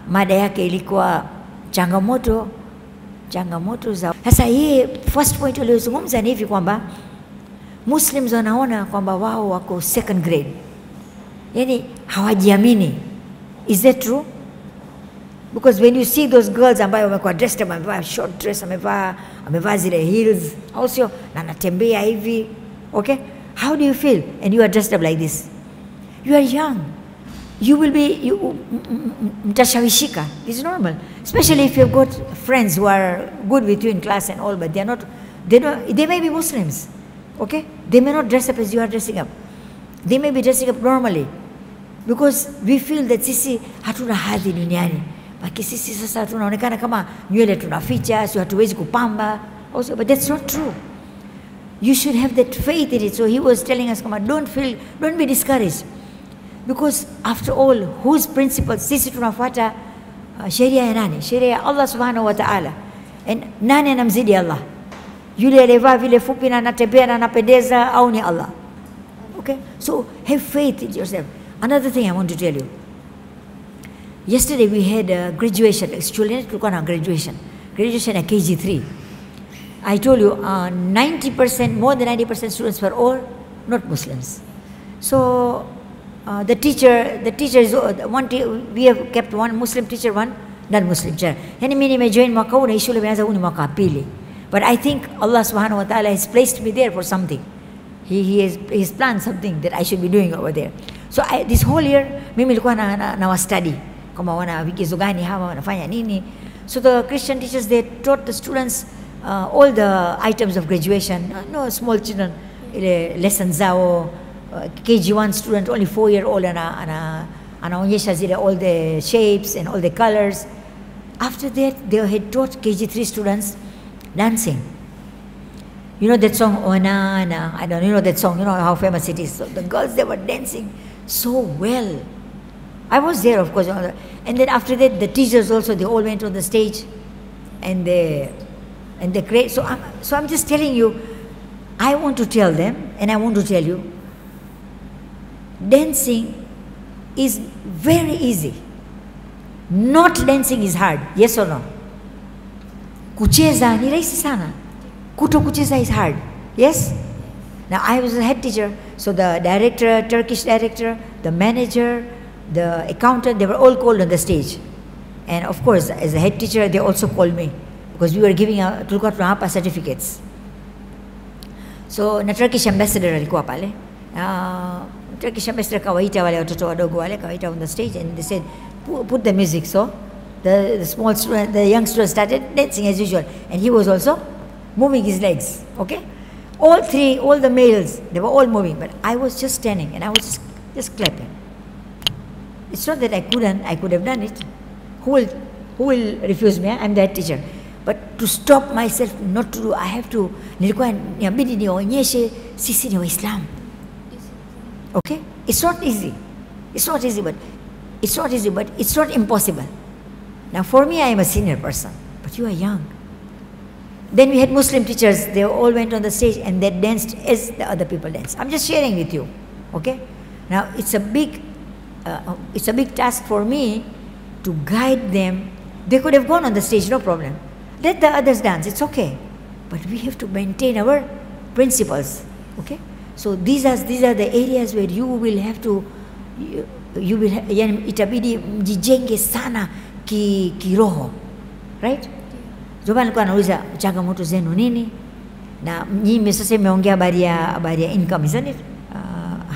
mada yake ilikuwa changamoto za. Sasa yeye first point aliyozungumza ni hivi kwamba Muslims wanaona kwamba wao wako second grade, yani hawajiamini. Is that true? Because when you see those girls ambayo wamekuwa dressed, amevaa short dress, amevaa zile heels, au sio, na anatembea hivi, okay, how do you feel? And you are dressed up like this. You are young. You will be mtashawishika. It's normal, especially if you've got friends who are good with you in class and all, but they may be Muslims, okay? They may not dress up as you are dressing up. They may be dressing up normally, because we feel that sisi hatuna hadhi duniani. Baki sisi sasa tunaonekana kama nywele tunaficha, sio hatuwezi kupamba. Also, but that's not true. You should have that faith in it. So he was telling us, come on, don't be discouraged. Because after all, whose principles? Sisi tunafuata sheria ya nani? Sheria ya Allah subhanahu wa ta'ala. And nani anamzidi Allah? Yule aliyevaa vile fupi na anatembea na anapendeza au ni Allah? Okay? So have faith in yourself. Another thing I want to tell you. Yesterday we had a graduation. Shuleni tulikuwa na graduation. Graduation at KG3. I told you 90%, more than 90% students were all not Muslims. So the teacher is we have kept one Muslim teacher, one non-Muslim teacher. Yani mimi nimejoin mwaka huu na shule imeanza huu ni mwaka pili. But I think Allah subhanahu wa ta'ala has placed me there for something. He has planned something that I should be doing over there. So this whole year mimi nilikuwa na study kama wana vigezo gani hawa wanafanya nini. So the Christian teachers, they taught the students all the items of graduation. No small children lessons zao. KG1 student, only 4-year-old, anaonyesha zile all the shapes and all the colors. After that, they had taught KG3 students dancing. You know that song, Onana? I don't know, you know that song, you know how famous it is. So the girls, they were dancing so well. I was there, of course. And then after that, the teachers also, they all went on the stage and they create. So I'm just telling you, I want to tell them and I want to tell you, dancing is very easy. Not dancing is hard. Yes or no? Kucheza ni rahisi sana. Kuto kucheza is hard. Yes? Now I was a head teacher, so the director, Turkish director, the manager, the accountant, they were all called on the stage. And of course, as a head teacher, they also called me because we were giving tulikuwa tunawapa certificates. So na Turkish ambassador alikuwa pale. Turkish ambassador kawaita wale watoto wadogo wale kawaita on the stage and they said put the music. So the small student, the young student started dancing as usual and he was also moving his legs. Okay, all the males, they were all moving, but I was just standing and I was just clapping. It's not that I could have done it. Who will refuse me? I'm the head teacher. But to stop myself not to do, I have to, nilikuwa niabidi nionyeshe sisi ni Waislamu. Okay? It's not easy, but it's not impossible. Now for me, I am a senior person, but you are young. Then we had Muslim teachers, they all went on the stage and they danced as the other people danced. I'm just sharing with you, okay? Now it's a big task for me to guide them. They could have gone on the stage, no problem. Let the others dance, it's okay. But we have to maintain our principles, okay? So these are the areas where you will have to, itabidi mjijenge sana kiroho, right? Jobani nilikuwa nauliza changamoto zenu nini? Na nyinyi sasa mmeongea habari ya income, isn't it?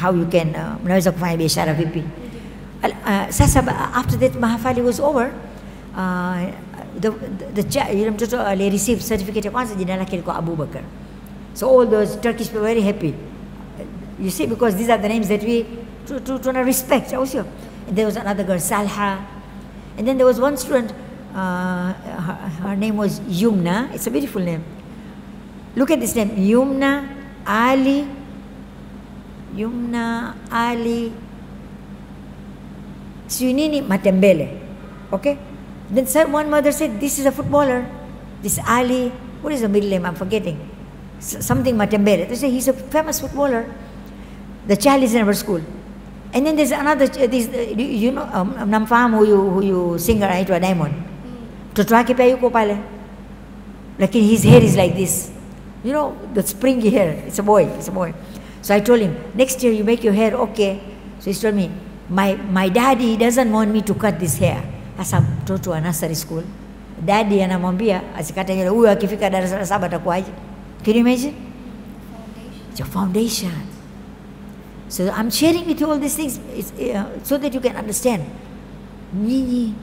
How you can, mnaweza kufanya biashara vipi? Sasa after that mahafali was over, yule mtoto receive certificate ya kwanza, jina lake lilikuwa Abubakar. So all those Turkish people were very happy. You see, because these are the names that we to respect also. And there was another girl, Salha. And then there was one student, her name was Yumna. It's a beautiful name. Look at this name, Yumna Ali Sunini Matembele. Okay? Then one mother said, this is a footballer. This Ali, what is the middle name? I'm forgetting. Something Matembele. They say he's a famous footballer. The child is in our school. And then there's another, you know, namfahamu huyu singer anaitwa Diamond. Mtoto wake pia yuko pale. Lakini his hair is like this. You know, the springy hair. It's a boy. So I told him, next year you make your hair okay. So he told me, my daddy doesn't want me to cut this hair. Asa mtoto wa nursery school. Daddy anamwambia asikate nywele. Huyu akifika darasa la 7 atakuwaje? Can you imagine? It's your foundation. So I'm sharing with you all these things so that you can understand. In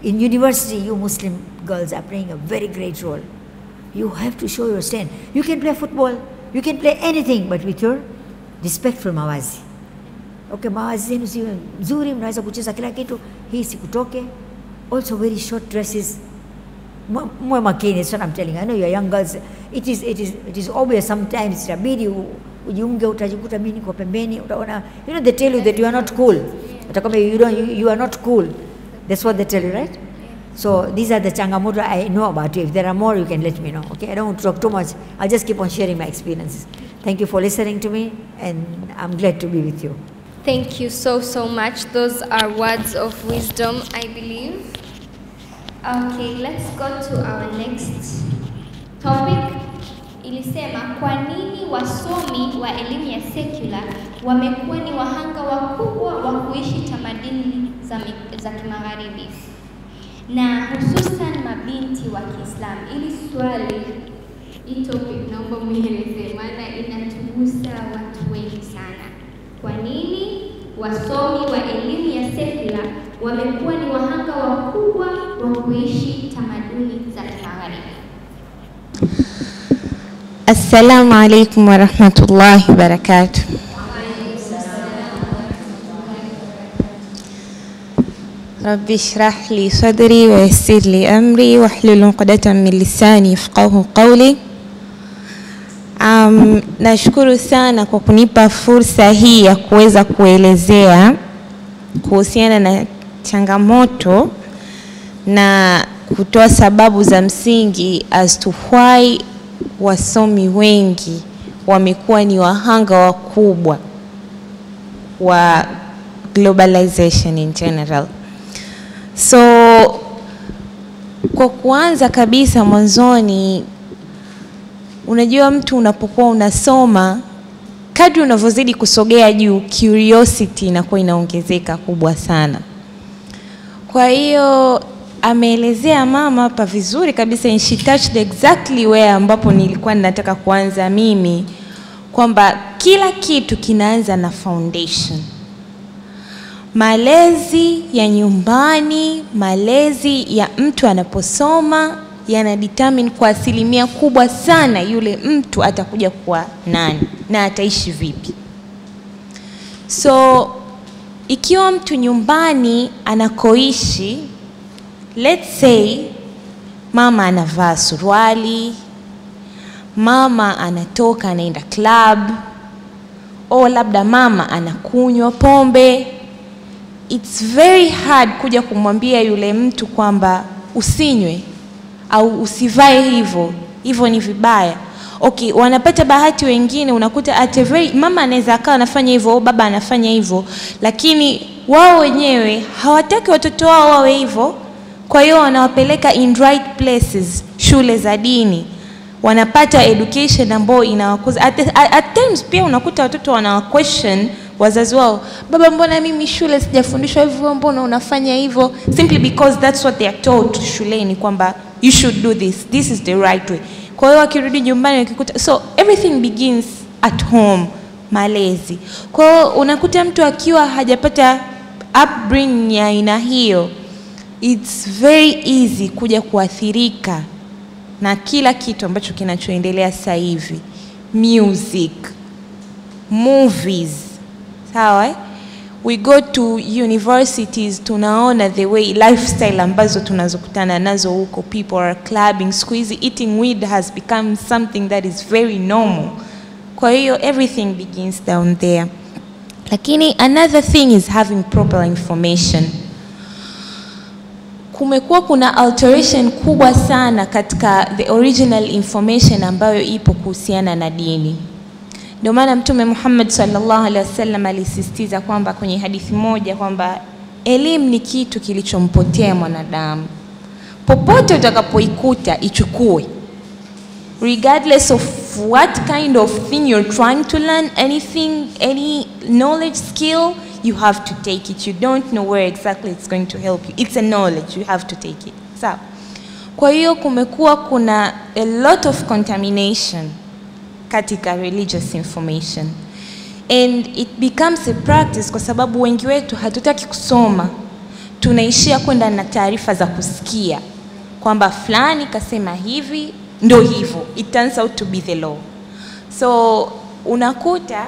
university, you Muslim girls are playing a very great role. You have to show your stand. You can play football, you can play anything, but with your respectful mawazi. Okay, mawazi zenu ziwe nzuri, mnaweza kucheza kila kitu, hii sikutoke. Also very short dresses. Mwe makini, that's what I'm telling you. I know you're young girls. It is obvious sometimes. Itabidi ujiunge, utajikuta mimi niko pembeni, utaona, you know, they tell you that you are not cool. You are not cool. That's what they tell you, right? So these are the changamoto I know about you. If there are more, you can let me know. Okay, I don't want to talk too much. I'll just keep on sharing my experiences. Thank you for listening to me, and I'm glad to be with you. Thank you so much. Those are words of wisdom, I believe. Okay, let's go to our next topic. Ilisema kwa nini wasomi wa elimu ya secular wamekuwa ni wahanga wakubwa wa kuishi tamaduni za kimagharibi, na hususan mabinti wa Kiislamu. Ili swali, hii topic naomba mueleze, maana inatugusa watu wengi sana. Kwa nini wasomi wa elimu ya secular wamekuwa ni wahanga wakubwa wa kuishi tamaduni za kimagharibi? Assalamu alaikum wa rahmatullahi wa barakatuh. Rabbi shrah li sadri wa yassir li amri wahlul 'uqdatan min lisani yafqahu qawli. Nashukuru sana kwa kunipa fursa hii ya kuweza kuelezea kuhusiana na changamoto na kutoa sababu za msingi as to why wasomi wengi wamekuwa ni wahanga wakubwa wa globalization in general. So kwa kuanza kabisa mwanzoni, unajua mtu unapokuwa unasoma, kadri unavyozidi kusogea juu, curiosity inakuwa inaongezeka kubwa sana. Kwa hiyo ameelezea mama hapa vizuri kabisa, and she touched exactly where ambapo nilikuwa ninataka kuanza mimi, kwamba kila kitu kinaanza na foundation. Malezi ya nyumbani, malezi ya mtu anaposoma yana determine kwa asilimia kubwa sana yule mtu atakuja kuwa nani na ataishi vipi. So ikiwa mtu nyumbani anakoishi, let's say mama anavaa suruali, mama anatoka anaenda club, au labda mama anakunywa pombe, it's very hard kuja kumwambia yule mtu kwamba usinywe au usivae hivyo ni vibaya. Okay, wanapata bahati wengine, unakuta mama anaweza akawa anafanya hivyo au baba anafanya hivyo, lakini wao wenyewe hawataki watoto wao wawe hivyo. Kwa hiyo wanawapeleka in right places, shule za dini, wanapata education ambayo inawakuza. At times pia unakuta watoto wana question wazazi wao, baba mbona mimi shule sijafundishwa hivyo, mbona unafanya hivyo? Simply because that's what they are told shuleni, kwamba you should do this is the right way. Kwa hiyo wakirudi nyumbani wakikuta, so everything begins at home, malezi. Kwa hiyo unakuta mtu akiwa hajapata upbringing ya aina hiyo, it's very easy kuja kuathirika na kila kitu ambacho kinachoendelea sasa hivi. Music, movies, sawa? We go to universities, tunaona the way lifestyle ambazo tunazokutana nazo huko, people are clubbing, squeezing, eating weed has become something that is very normal. Kwa hiyo everything begins down there. Lakini another thing is having proper information. Kumekuwa kuna alteration kubwa sana katika the original information ambayo ipo kuhusiana na dini. Ndio maana Mtume Muhammad sallallahu alaihi wasallam alisisitiza kwamba kwenye hadithi moja kwamba elimu ni kitu kilichompotea mwanadamu. Popote utakapoikuta ichukue. Regardless of what kind of thing you're trying to learn, anything, any knowledge, skill, you have to take it. You don't know where exactly it's going to help you. It's a knowledge, you have to take it. So, kwa hiyo kumekuwa kuna a lot of contamination katika religious information, and it becomes a practice kwa sababu wengi wetu hatutaki kusoma, tunaishia kwenda na taarifa za kusikia kwamba fulani kasema hivi ndio hivyo, it turns out to be the law. So unakuta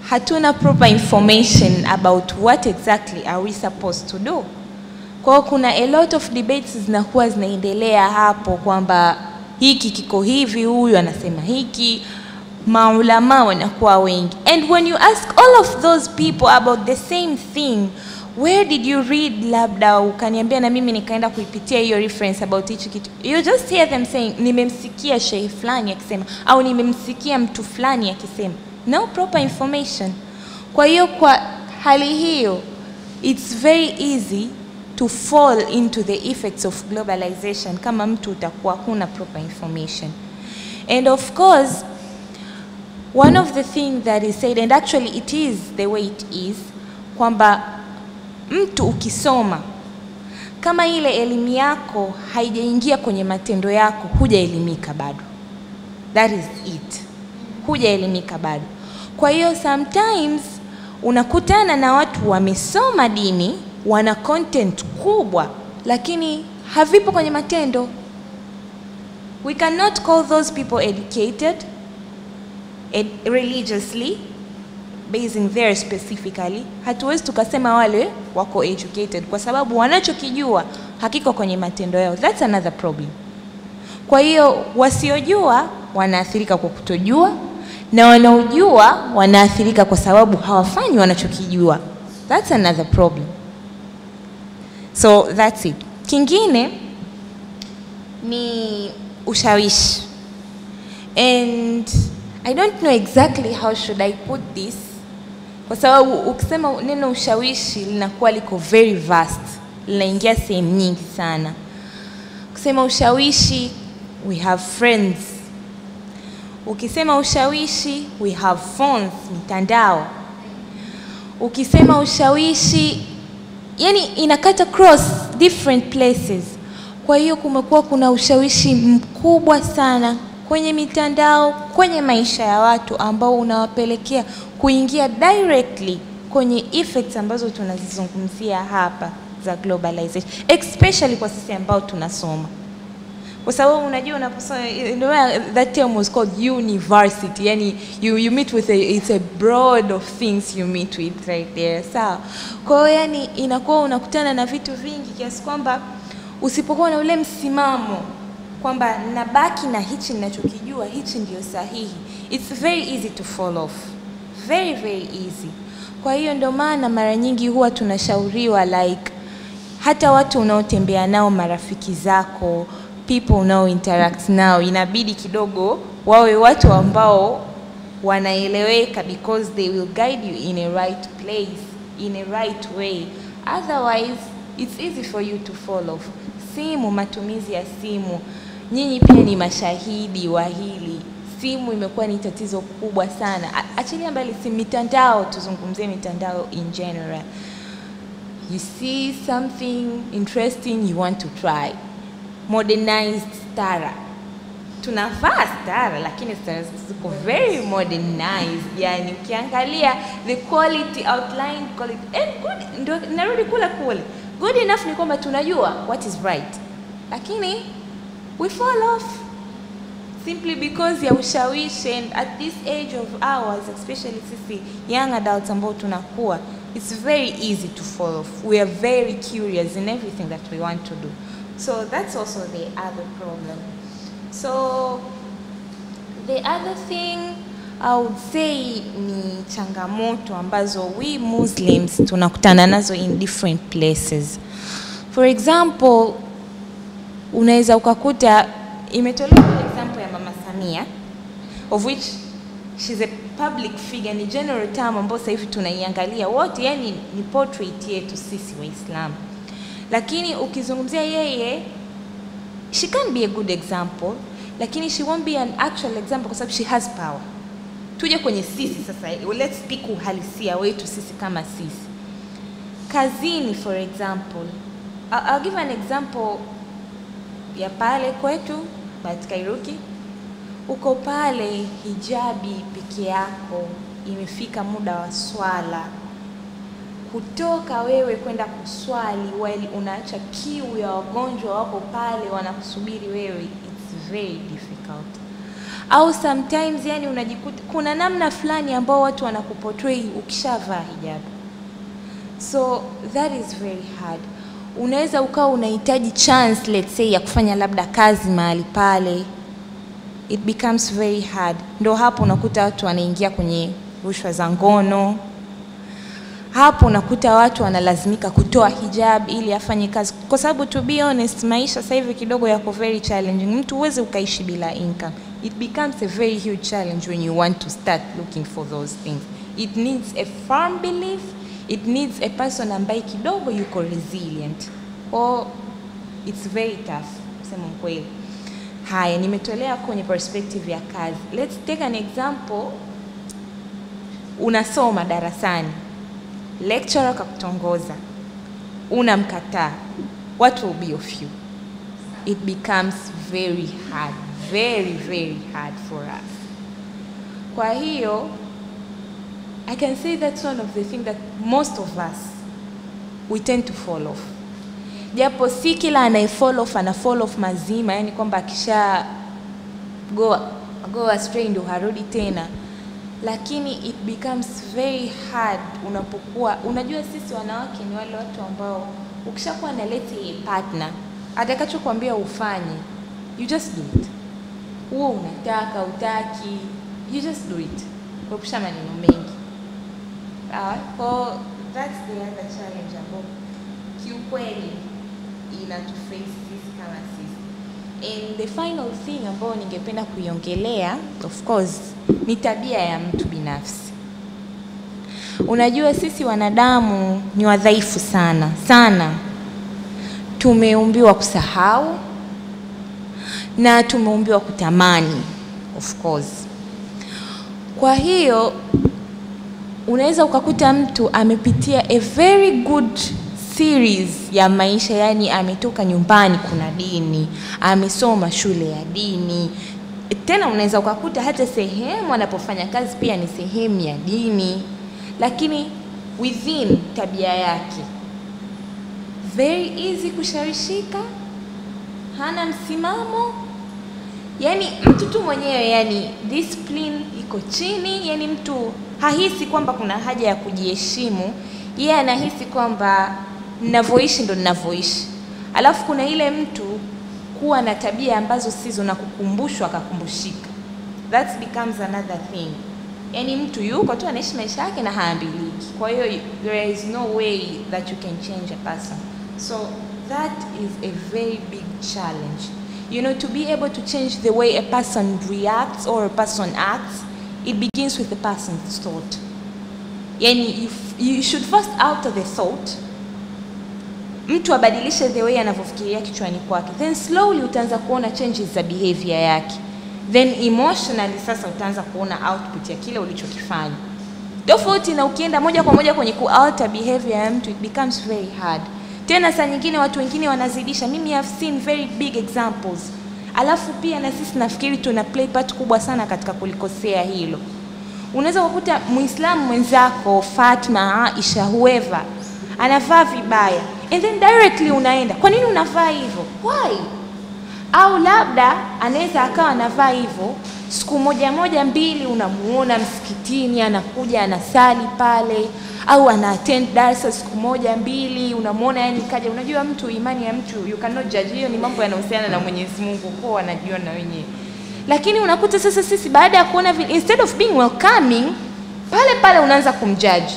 hatuna proper information about what exactly are we supposed to do. Kwa kuna a lot of debates zinakuwa zinaendelea hapo kwamba hiki kiko hivi, huyu anasema hiki, maulama wanakuwa wengi. And when you ask all of those people about the same thing, where did you read, labda ukaniambia na mimi nikaenda kuipitia hiyo reference about hicho kitu, you just hear them saying nimemsikia sheikh fulani akisema au nimemsikia mtu fulani akisema. No proper information. Kwa hiyo kwa hali hiyo, it's very easy to fall into the effects of globalization kama mtu utakuwa huna proper information. And of course, one of the things that is said, and actually it is the way it is, kwamba mtu ukisoma, kama ile elimu yako haijaingia kwenye matendo yako, hujaelimika bado. That is it. Hujaelimika bado. Kwa hiyo sometimes unakutana na watu wamesoma dini, wana content kubwa, lakini havipo kwenye matendo. We cannot call those people educated religiously, basing there specifically. Hatuwezi tukasema wale wako educated kwa sababu wanachokijua hakiko kwenye matendo yao. That's another problem. Kwa hiyo wasiojua wanaathirika kwa kutojua, na wanaojua wanaathirika kwa sababu hawafanyi wanachokijua. That's another problem. So that's it. Kingine ni ushawishi. And I don't know exactly how should I put this, kwa sababu ukisema neno ushawishi linakuwa liko very vast, linaingia sehemu nyingi sana. Ukisema ushawishi, we have friends. Ukisema ushawishi, we have phones, mitandao. Ukisema ushawishi, yani inakata cross different places. Kwa hiyo kumekuwa kuna ushawishi mkubwa sana kwenye mitandao, kwenye maisha ya watu, ambao unawapelekea kuingia directly kwenye effects ambazo tunazizungumzia hapa za globalization, especially kwa sisi ambao tunasoma. Kwa sababu unajua unaposoma, that term was called university, yani you meet with it's a broad of things you meet with right there. Sawa. Kwa hiyo yani inakuwa unakutana na vitu vingi kiasi kwamba usipokuwa na ule msimamo kwamba nabaki na hichi ninachokijua, hichi ndio sahihi, it's very easy to fall off. Very very easy. Kwa hiyo ndio maana mara nyingi huwa tunashauriwa like hata watu unaotembea nao, marafiki zako, people unao interact nao, inabidi kidogo wawe watu ambao wanaeleweka, because they will guide you in a right place, in a right way. Otherwise it's easy for you to fall off. Simu, matumizi ya simu, nyinyi pia ni mashahidi wa hili. Simu imekuwa ni tatizo kubwa sana. Achilia mbali si mitandao, tuzungumzie mitandao in general. You see something interesting you want to try. Modernized stara. Tunavaa stara lakini stara ziko very modernized. Yani ukiangalia the quality, outline quality, and good, ndio narudi kule. Good enough ni kwamba tunajua what is right, lakini we fall off simply because ya ushawishi. And at this age of ours, especially sisi young adults ambao tunakuwa, it's very easy to fall off. We are very curious in everything that we want to do. So that's also the other problem. So the other thing I would say ni changamoto ambazo we Muslims tunakutana nazo in different places. For example, unaweza ukakuta imetolewa example ya Mama Samia, of which she's a public figure, ni general term ambayo sasa hivi tunaiangalia wote, yani ni portrait yetu sisi Waislamu. Lakini ukizungumzia yeye, she can be a good example, lakini she won't be an actual example kwa sababu she has power. Tuje kwenye sisi sasa, let's speak uhalisia wetu sisi kama sisi. Kazini for example, I'll give an example ya pale kwetu Kairuki. Uko pale hijabi peke yako, imefika muda wa swala, kutoka wewe kwenda kuswali while unaacha kiu ya wagonjwa wako pale wanakusubiri wewe, it's very difficult. Au sometimes yani unajikuta kuna namna fulani ambao watu wanakuportray ukishavaa hijabu. So that is very hard. unaweza ukawa unahitaji chance, let's say, ya kufanya labda kazi mahali pale, it becomes very hard. Ndio hapo unakuta watu wanaingia kwenye rushwa za ngono. Hapo unakuta watu wanalazimika kutoa hijab ili afanye kazi, kwa sababu to be honest, maisha sasa hivi kidogo yako very challenging. Mtu huwezi ukaishi bila income. It becomes a very huge challenge when you want to start looking for those things. It needs a firm belief. It needs a person ambaye kidogo yuko resilient. Or it's very tough, kusema kweli. Haya, nimetolea kwenye perspective ya kazi. Let's take an example. Unasoma darasani, lecturer kakutongoza, unamkataa, what will be of you? It becomes very hard, very, very hard for us. Kwa hiyo, I can say that's one of the things that most of us, we tend to fall off. Japo si kila anayefall off ana fall off mazima, yani kwamba akisha go astray ndio harudi tena. Lakini it becomes very hard unapokuwa, unajua sisi wanawake ni wale watu ambao ukishakuwa na leti partner, atakachokuambia ufanye, you just do it. Uwe unataka, utaki, you just do it. Kwa kusha maneno mengi. So that's the other challenge ambao kiukweli inatuface sisi kama sisi. And the final thing ambao ningependa kuiongelea, of course, ni tabia ya mtu binafsi. Unajua sisi wanadamu ni wadhaifu sana, sana. Tumeumbiwa kusahau na tumeumbiwa kutamani, of course. Kwa hiyo unaweza ukakuta mtu amepitia a very good series ya maisha, yani ametoka nyumbani kuna dini, amesoma shule ya dini. Tena unaweza ukakuta hata sehemu anapofanya kazi pia ni sehemu ya dini, lakini within tabia yake very easy kushawishika, hana msimamo. Yani mtu tu mwenyewe, yani discipline iko chini, yani mtu hahisi kwamba kuna haja ya kujiheshimu. Yeye anahisi kwamba ninavyoishi ndo ninavyoishi. Alafu kuna ile mtu kuwa na tabia ambazo sizo na kukumbushwa akakumbushika. That becomes another thing. Yani mtu yuko tu anaishi maisha yake na haambiliki. Kwa hiyo there is no way that you can change a person. So that is a very big challenge. You know, to be able to change the way a person reacts or a person acts, it begins with the person's thought. Yani you should first alter the thought. Mtu abadilishe the way anavyofikiria kichwani kwake. Then slowly utaanza kuona changes za behavior yake. Then emotionally sasa utaanza kuona output ya kile ulichokifanya. Tofauti na ukienda moja kwa moja kwenye kualter behavior ya mtu, it becomes very hard. Tena saa nyingine watu wengine wanazidisha. Mimi have seen very big examples. Alafu pia na sisi nafikiri tuna play part kubwa sana katika kulikosea hilo. Unaweza kukuta Muislamu mwenzako, Fatma, Aisha, whoever, anavaa vibaya. And then directly unaenda, kwa nini unavaa hivyo? Why? Au labda anaweza akawa anavaa hivyo, siku moja mbili unamuona msikitini anakuja anasali pale, au ana attend darasa siku moja mbili unamuona, yani kaja. Unajua mtu, imani ya mtu you cannot judge, hiyo ni mambo yanahusiana na Mwenyezi Mungu, kwa anajua na wenyewe. Lakini unakuta sasa sisi baada ya kuona vile, instead of being welcoming, pale unaanza kumjudge.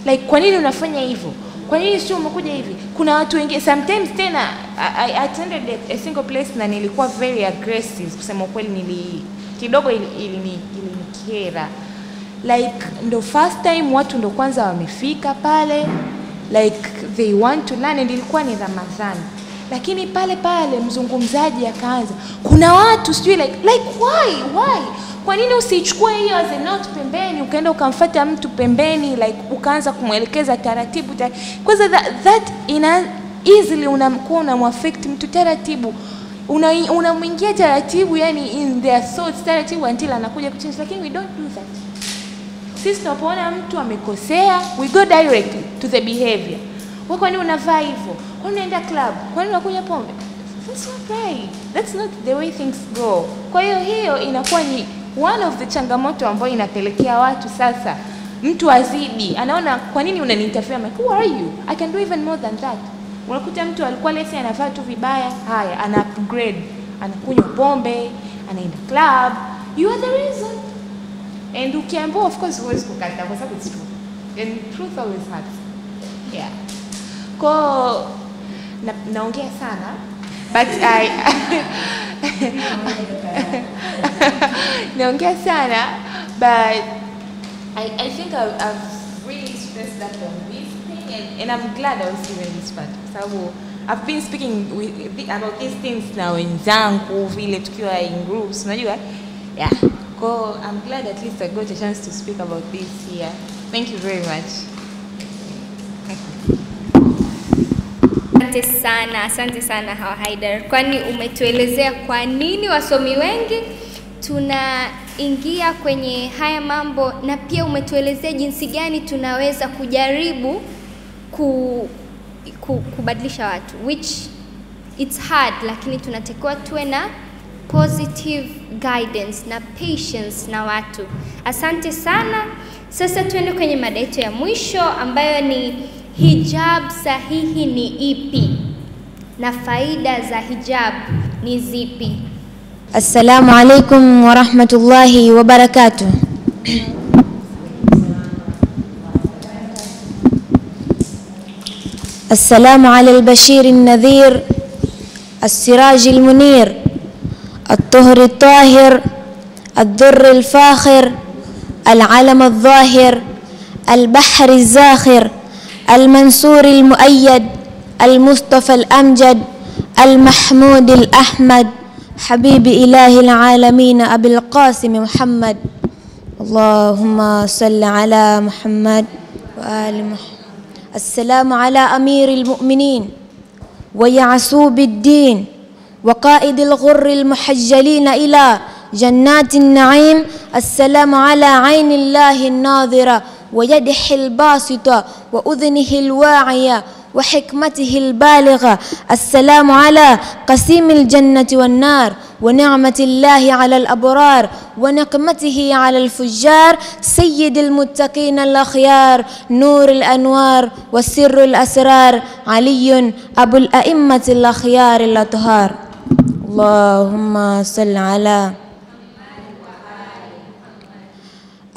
Like, kwa nini unafanya hivyo? Kwa nini sio umekuja hivi? Kuna watu wengine sometimes tena I attended a single place na nilikuwa very aggressive, kusema kweli kidogo ilinikera. Like ndo first time watu ndo kwanza wamefika pale, like they want to learn, and ilikuwa ni Ramadhani. Lakini pale mzungumzaji akaanza, kuna watu sijui like why? Kwa nini usichukue hiyo as a note pembeni, ukaenda ukamfuata mtu pembeni, like ukaanza kumwelekeza taratibu. Kwanza that easily unakuwa unamwaffect mtu taratibu. Unamwingia taratibu, yani in their thoughts taratibu until anakuja kuchange. Lakini we don't do that. Sisi tunapoona mtu amekosea, we go directly to the behavior. Kwa nini unavaa hivyo? Kwa nini unaenda club? Kwa nini unakunywa pombe? That's not right. That's not the way things go. Kwa hiyo inakuwa ni one of the changamoto ambayo inapelekea watu sasa mtu azidi. Anaona, kwa nini unaniinterfere? Who are you? I can do even more than that. Unakuta mtu alikuwa lesi anavaa tu vibaya, haya ana upgrade, anakunywa pombe, anaenda club. You are the reason. And ukiambiwa, of course huwezi kukataa kwa sababu it's true. And truth always hurts. Yeah. Kwa naongea sana, but naongea sana, but I think I've really stressed that on this thing, and I'm glad I was given this part. So I've been speaking about these things now in wenzangu vile tukiwa in groups, unajua? Yeah. So I'm glad at least I got a chance to speak about this here. Thank you very much. Asante sana Hawa Haidar, kwani umetuelezea kwa nini wasomi wengi tunaingia kwenye haya mambo, na pia umetuelezea jinsi gani tunaweza kujaribu kubadilisha watu, which it's hard, lakini tunatakiwa tuwe na positive guidance na patience na watu. Asante sana. Sasa tuende kwenye mada yetu ya mwisho ambayo ni hijab sahihi ni ipi na faida za hijab ni zipi? Assalamu alaikum wa rahmatullahi wa barakatuh. السلام على البشير النذير السراج المنير الطهر الطاهر الذر الفاخر العلم الظاهر البحر الزاخر المنصور المؤيد المصطفى الأمجد المحمود الأحمد حبيب إله العالمين أبي القاسم محمد. اللهم صل على محمد وآل محمد. السلام على أمير المؤمنين ويعصوب الدين وقائد الغر المحجلين إلى جنات النعيم. السلام على عين الله الناظرة ويده الباسطة وأذنه الواعية وحكمته البالغة. السلام على قسيم الجنة والنار ونعمة الله على الأبرار ونقمته على الفجار. سيد المتقين الأخيار نور الأنوار وسر الأسرار علي أبو الأئمة الأخيار الأطهار. اللهم صل على.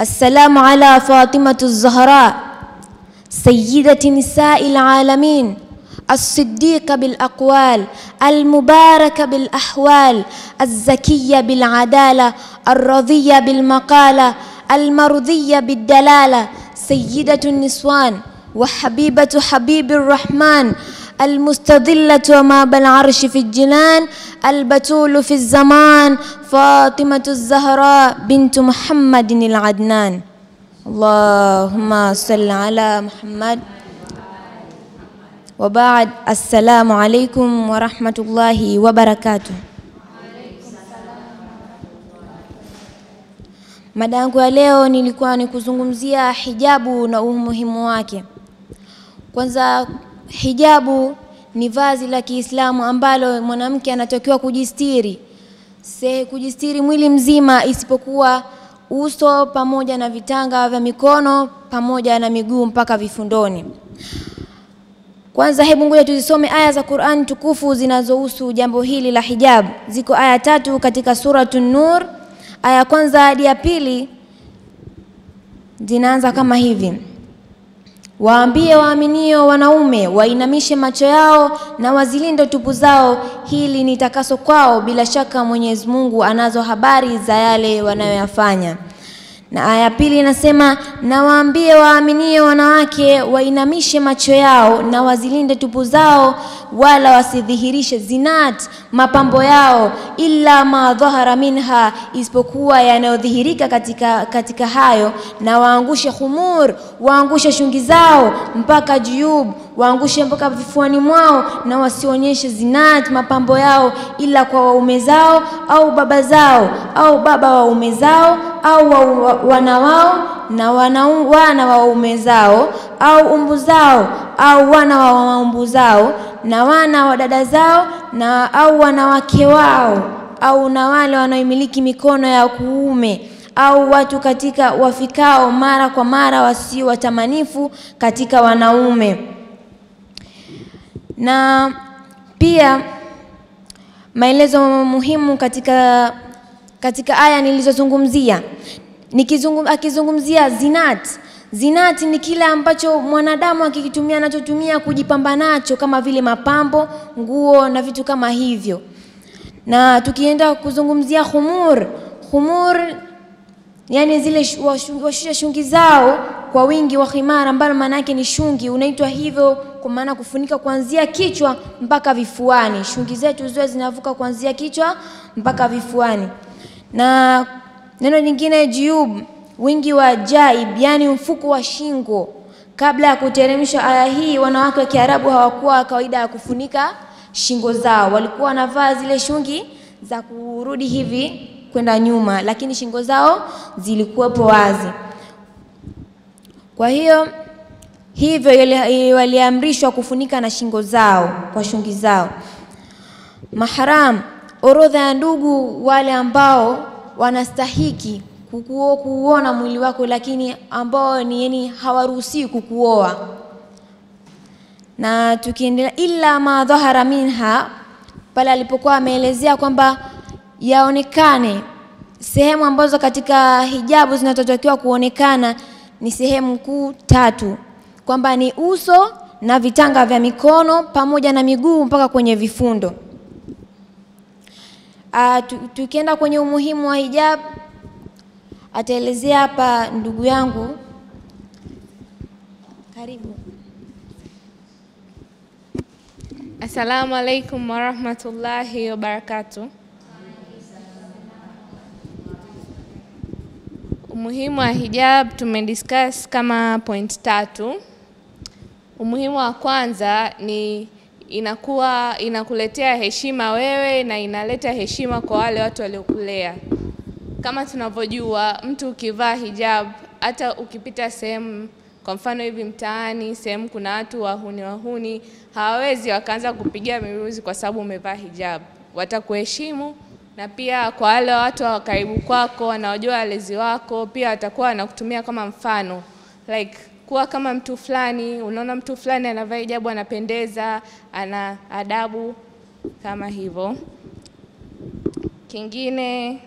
السلام على فاطمة الزهراء سيدة نساء العالمين الصديقة بالأقوال المباركة بالأحوال الزكية بالعدالة الرضية بالمقالة المرضية بالدلالة. سيدة النسوان وحبيبة حبيب الرحمن المستظلة وما بالعرش في الجنان البتول في الزمان فاطمة الزهراء بنت محمد العدنان. اللهم صل على محمد. وبعد السلام عليكم ورحمة الله وبركاته. Mada yangu ya leo nilikuwa ni kuzungumzia hijabu na umuhimu wake. Kwanza, hijabu ni vazi la Kiislamu ambalo mwanamke anatakiwa kujistiri. Kujistiri mwili mzima isipokuwa uso pamoja na vitanga vya mikono pamoja na miguu mpaka vifundoni. Kwanza hebu ngoja tuzisome aya za Qur'an tukufu zinazohusu jambo hili la hijab. Ziko aya 3 katika suratu Nur. Aya kwanza hadi ya pili zinaanza kama hivi: Waambie waaminio wanaume wainamishe macho yao na wazilinde tupu zao, hili ni takaso kwao, bila shaka Mwenyezi Mungu anazo habari za yale wanayoyafanya. Na aya pili inasema, na waambie waaminio wanawake wainamishe macho yao na wazilinde tupu zao, wala wasidhihirishe zinat, mapambo yao, illa ma dhahara minha, isipokuwa yanayodhihirika katika hayo, na waangushe khumur, waangushe shungi zao mpaka juyub, waangushe mpaka vifuani mwao, na wasionyeshe zinat, mapambo yao, ila kwa waume zao au baba zao au baba wa waume zao au wana wao na wana wa waume zao au umbu zao au wana wa maumbu zao na wana wa dada zao na au wanawake wao au na wale wanaomiliki mikono ya kuume au watu katika wafikao mara kwa mara wasio watamanifu katika wanaume. Na pia maelezo muhimu katika aya nilizozungumzia, akizungumzia zinat ni kile ambacho mwanadamu akikitumia anachotumia kujipamba nacho, kama vile mapambo, nguo na vitu kama hivyo. Na tukienda kuzungumzia khumur yani zile washusha shungi zao kwa wingi wa khimar, ambalo maana yake ni shungi, unaitwa hivyo kwa maana kufunika kuanzia kichwa mpaka vifuani. Shungi zetu zote zinavuka kuanzia kichwa mpaka vifuani. Na neno lingine jiyub, wingi wa jaib, yani mfuko wa shingo. Kabla ya kuteremsha aya hii, wanawake wa Kiarabu hawakuwa kawaida ya kufunika shingo zao, walikuwa wanavaa zile shungi za kurudi hivi kwenda nyuma, lakini shingo zao zilikuwepo wazi. Kwa hiyo hivyo waliamrishwa kufunika na shingo zao kwa shungi zao. Mahram, orodha ya ndugu wale ambao wanastahiki kuona mwili wako, lakini ambao ni yani hawaruhusiwi kukuoa. Na tukiendelea, illa ma dhahara minha, pale alipokuwa ameelezea kwamba yaonekane sehemu ambazo katika hijabu zinatotakiwa kuonekana ni sehemu kuu 3, kwamba ni uso na vitanga vya mikono pamoja na miguu mpaka kwenye vifundo. Tukienda kwenye umuhimu wa hijab, ataelezea hapa ndugu yangu. Karibu. Assalamu alaikum warahmatullahi wabarakatuh. Umuhimu wa hijab tumediscuss kama point 3. Umuhimu wa kwanza ni inakuletea heshima wewe na inaleta heshima kwa wale watu waliokulea. Kama tunavyojua, mtu ukivaa hijab, hata ukipita sehemu, kwa mfano hivi mtaani, sehemu kuna watu wahuni, hawawezi wakaanza kupigia miruzi kwa sababu umevaa hijab. Watakuheshimu, na pia kwa wale watu wa karibu kwako, wanaojua walezi wako, pia watakuwa wanakutumia kama mfano. Like, kuwa kama mtu fulani, unaona mtu fulani anavaa hijab, anapendeza, ana adabu, kama hivyo. Kingine,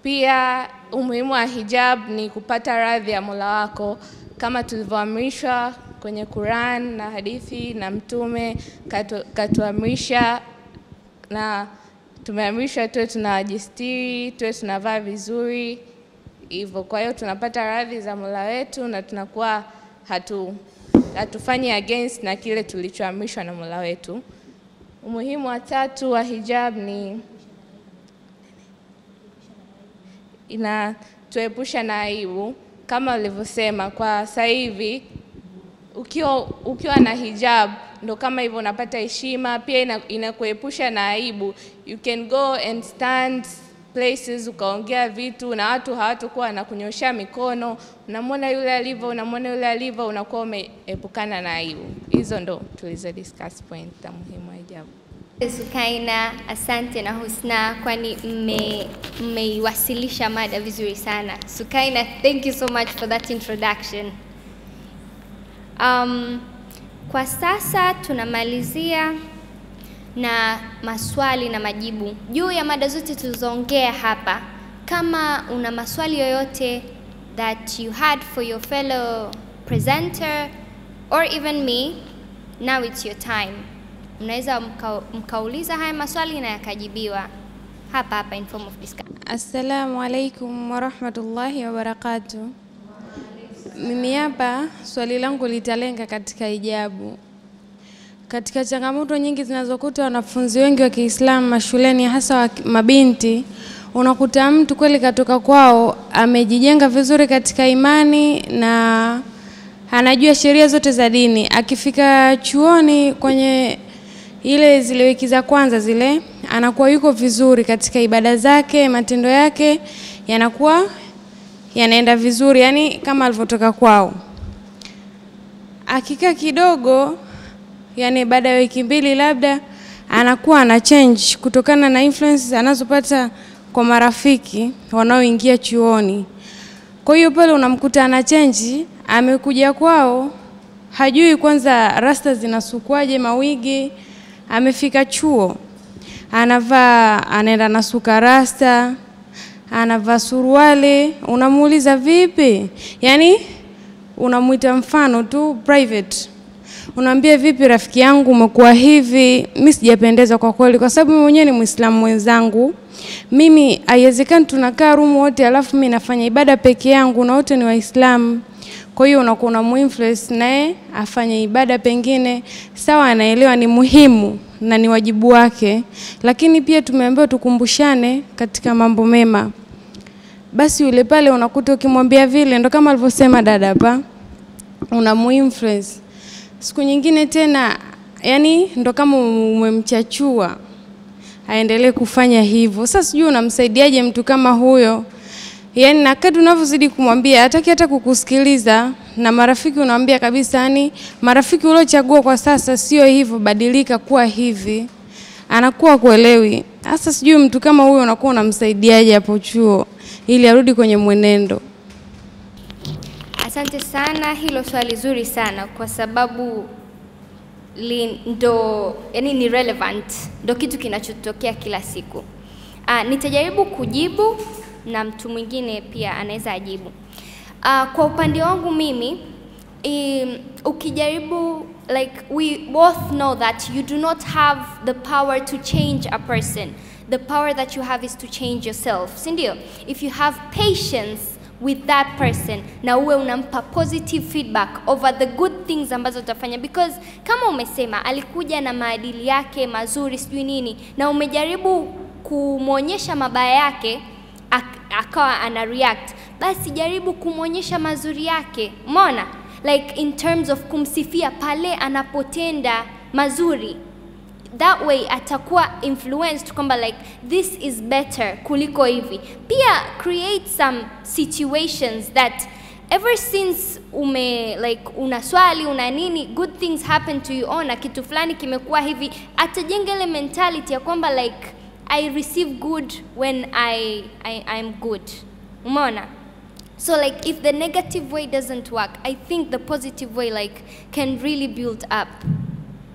pia umuhimu wa hijab ni kupata radhi ya Mola wako, kama tulivyoamrishwa kwenye Quran na hadithi, na Mtume katuamrisha, na tumeamrishwa tuwe tunajistiri, tuwe tunavaa vizuri hivyo. Kwa hiyo tunapata radhi za Mola wetu na tunakuwa hatufanyi against na kile tulichoamrishwa na Mola wetu. Umuhimu wa 3 wa hijab ni inatuepusha na aibu. Kama ulivyosema, kwa sasa hivi ukiwa na hijab ndo kama hivyo unapata heshima, pia inakuepusha na aibu. You can go and stand places ukaongea vitu na watu hawatakuwa wanakunyoshia mikono, unamwona yule alivyo, unakuwa umeepukana na aibu. Hizo ndo tulizo discuss point za muhimu wa hijab. Sukaina, asante na Husna, kwani mmeiwasilisha mada vizuri sana. Sukaina, thank you so much for that introduction. Kwa sasa tunamalizia na maswali na majibu juu ya mada zote tulizoongea hapa. Kama una maswali yoyote that you had for your fellow presenter or even me, now it's your time. Mnaweza mkauliza haya maswali na yakajibiwa hapa in form of discussion. Assalamu alaikum warahmatullahi wabarakatuh. Mimi hapa swali langu litalenga katika hijabu. Katika changamoto nyingi zinazokuta wanafunzi wengi wa Kiislamu mashuleni, hasa wa mabinti, unakuta mtu kweli katoka kwao amejijenga vizuri katika imani na anajua sheria zote za dini. Akifika chuoni kwenye zile wiki za kwanza zile, anakuwa yuko vizuri katika ibada zake, matendo yake yanakuwa yanaenda vizuri, yani kama alivyotoka kwao. Akikaa kidogo, yani baada ya wiki 2 labda, anakuwa ana change kutokana na influences anazopata kwa marafiki wanaoingia chuoni. Kwa hiyo pale unamkuta ana change, amekuja kwao hajui kwanza rasta zinasukwaje mawigi. Amefika chuo, anaenda nasuka rasta, anavaa suruali, unamuuliza vipi? Yani unamuita mfano tu private. Unaambia vipi rafiki yangu umekuwa hivi? Mimi sijapendeza kwa kweli, kwa sababu mimi mwenyewe ni Muislamu mwenzangu. Mimi haiwezekani tunakaa room wote alafu mimi nafanya ibada peke yangu na wote ni Waislamu. Kwa hiyo unakuwa unamuinfluence naye afanye ibada pengine. Sawa, anaelewa ni muhimu na ni wajibu wake, lakini pia tumeambiwa tukumbushane katika mambo mema. Basi yule pale unakuta ukimwambia vile, ndo kama alivyosema dada hapa, unamuinfluence. Siku nyingine tena, yani ndo kama umemchachua aendelee kufanya hivyo. Sasa sijui unamsaidiaje mtu kama huyo? Yani na kadri unavyozidi kumwambia hataki hata kukusikiliza, na marafiki unawaambia kabisa, yani marafiki uliochagua kwa sasa sio hivyo, badilika kuwa hivi. Anakuwa kuelewi. Sasa sijui mtu kama huyo unakuwa unamsaidiaje hapo chuo ili arudi kwenye mwenendo? Asante sana, hilo swali zuri sana kwa sababu ndo yani ni relevant, ndo kitu kinachotokea kila siku. Nitajaribu kujibu na mtu mwingine pia anaweza ajibu. Kwa upande wangu mimi, ukijaribu, like we both know that you do not have the power to change a person. The power that you have is to change yourself. Sindio? If you have patience with that person na uwe unampa positive feedback over the good things ambazo utafanya, because kama umesema alikuja na maadili yake mazuri sijui nini na umejaribu kumuonyesha mabaya yake akawa ana react, basi jaribu kumuonyesha mazuri yake. Umeona? Like in terms of kumsifia pale anapotenda mazuri. That way atakuwa influenced kwamba like this is better kuliko hivi. Pia create some situations that ever since una swali una nini, good things happen to you, ona kitu fulani kimekuwa hivi, atajenga ile mentality ya kwamba like I receive good when I'm good. Umeona? So like if the negative way doesn't work, I think the positive way like can really build up.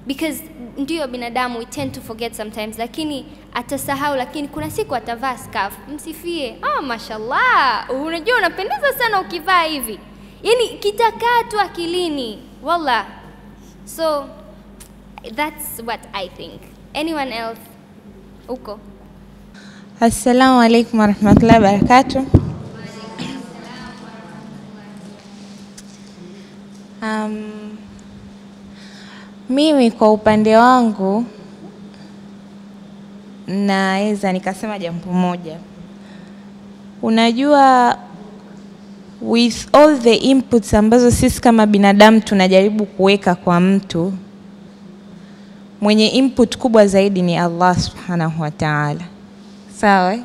Because ndio binadamu we tend to forget sometimes, lakini atasahau, lakini kuna siku atavaa scarf, msifie, mashallah, unajua unapendeza sana ukivaa hivi. Yani kitakaa tu akilini, wallah. So that's what I think. Anyone else? Uko? Assalamu alaikum warahmatullahi wabarakatuh. Mimi kwa upande wangu naweza nikasema jambo moja. Unajua, with all the inputs ambazo sisi kama binadamu tunajaribu kuweka kwa mtu, mwenye input kubwa zaidi ni Allah subhanahu wa ta'ala. Sawa?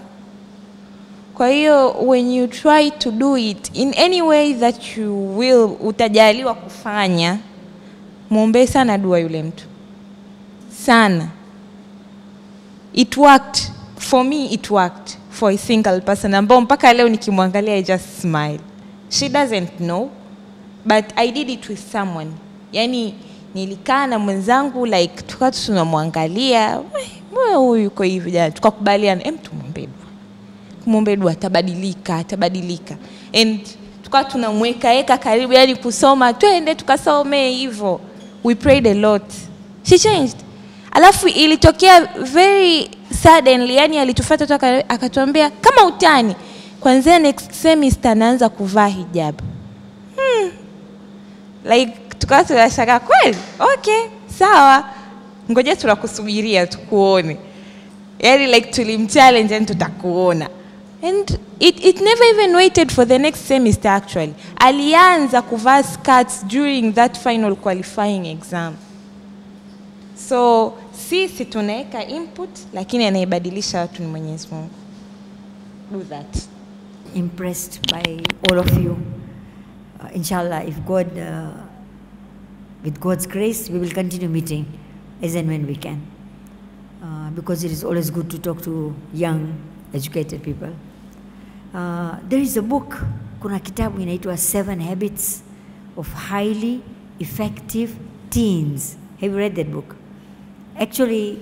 Kwa hiyo when you try to do it in any way that you will, utajaliwa kufanya, muombe sana dua yule mtu. Sana. It worked. For me it worked. For a single person. Ambao mpaka leo nikimwangalia I just smile. She doesn't know. But I did it with someone. Yani nilikaa na mwenzangu like tukatu tunamwangalia. Wewe huyu yuko hivi jana. Tukakubaliana tumwombe dua. Kumwombe dua atabadilika. And tukatu tunamweka karibu, yani kusoma, twende tukasome hivyo. We prayed a lot. She changed. Alafu ilitokea very suddenly, yani alitufuata tu akatuambia kama utani, kwanza next semester naanza kuvaa hijab. Like tukawa tunashaka kweli? Okay, sawa. Ngoja tunakusubiria tukuone. Yani like tulimchallenge and tutakuona. And it never even waited for the next semester actually. Alianza kuvaa skirts during that final qualifying exam. So sisi tunaweka input, lakini anayebadilisha watu ni Mwenyezi Mungu. Do that. Impressed by all of you. Inshallah, if God, with God's grace, we will continue meeting as and when we can. Because it is always good to talk to young, educated people. There is a book, kuna kitabu inaitwa 7 Habits of Highly Effective Teens. Have you read that book? Actually,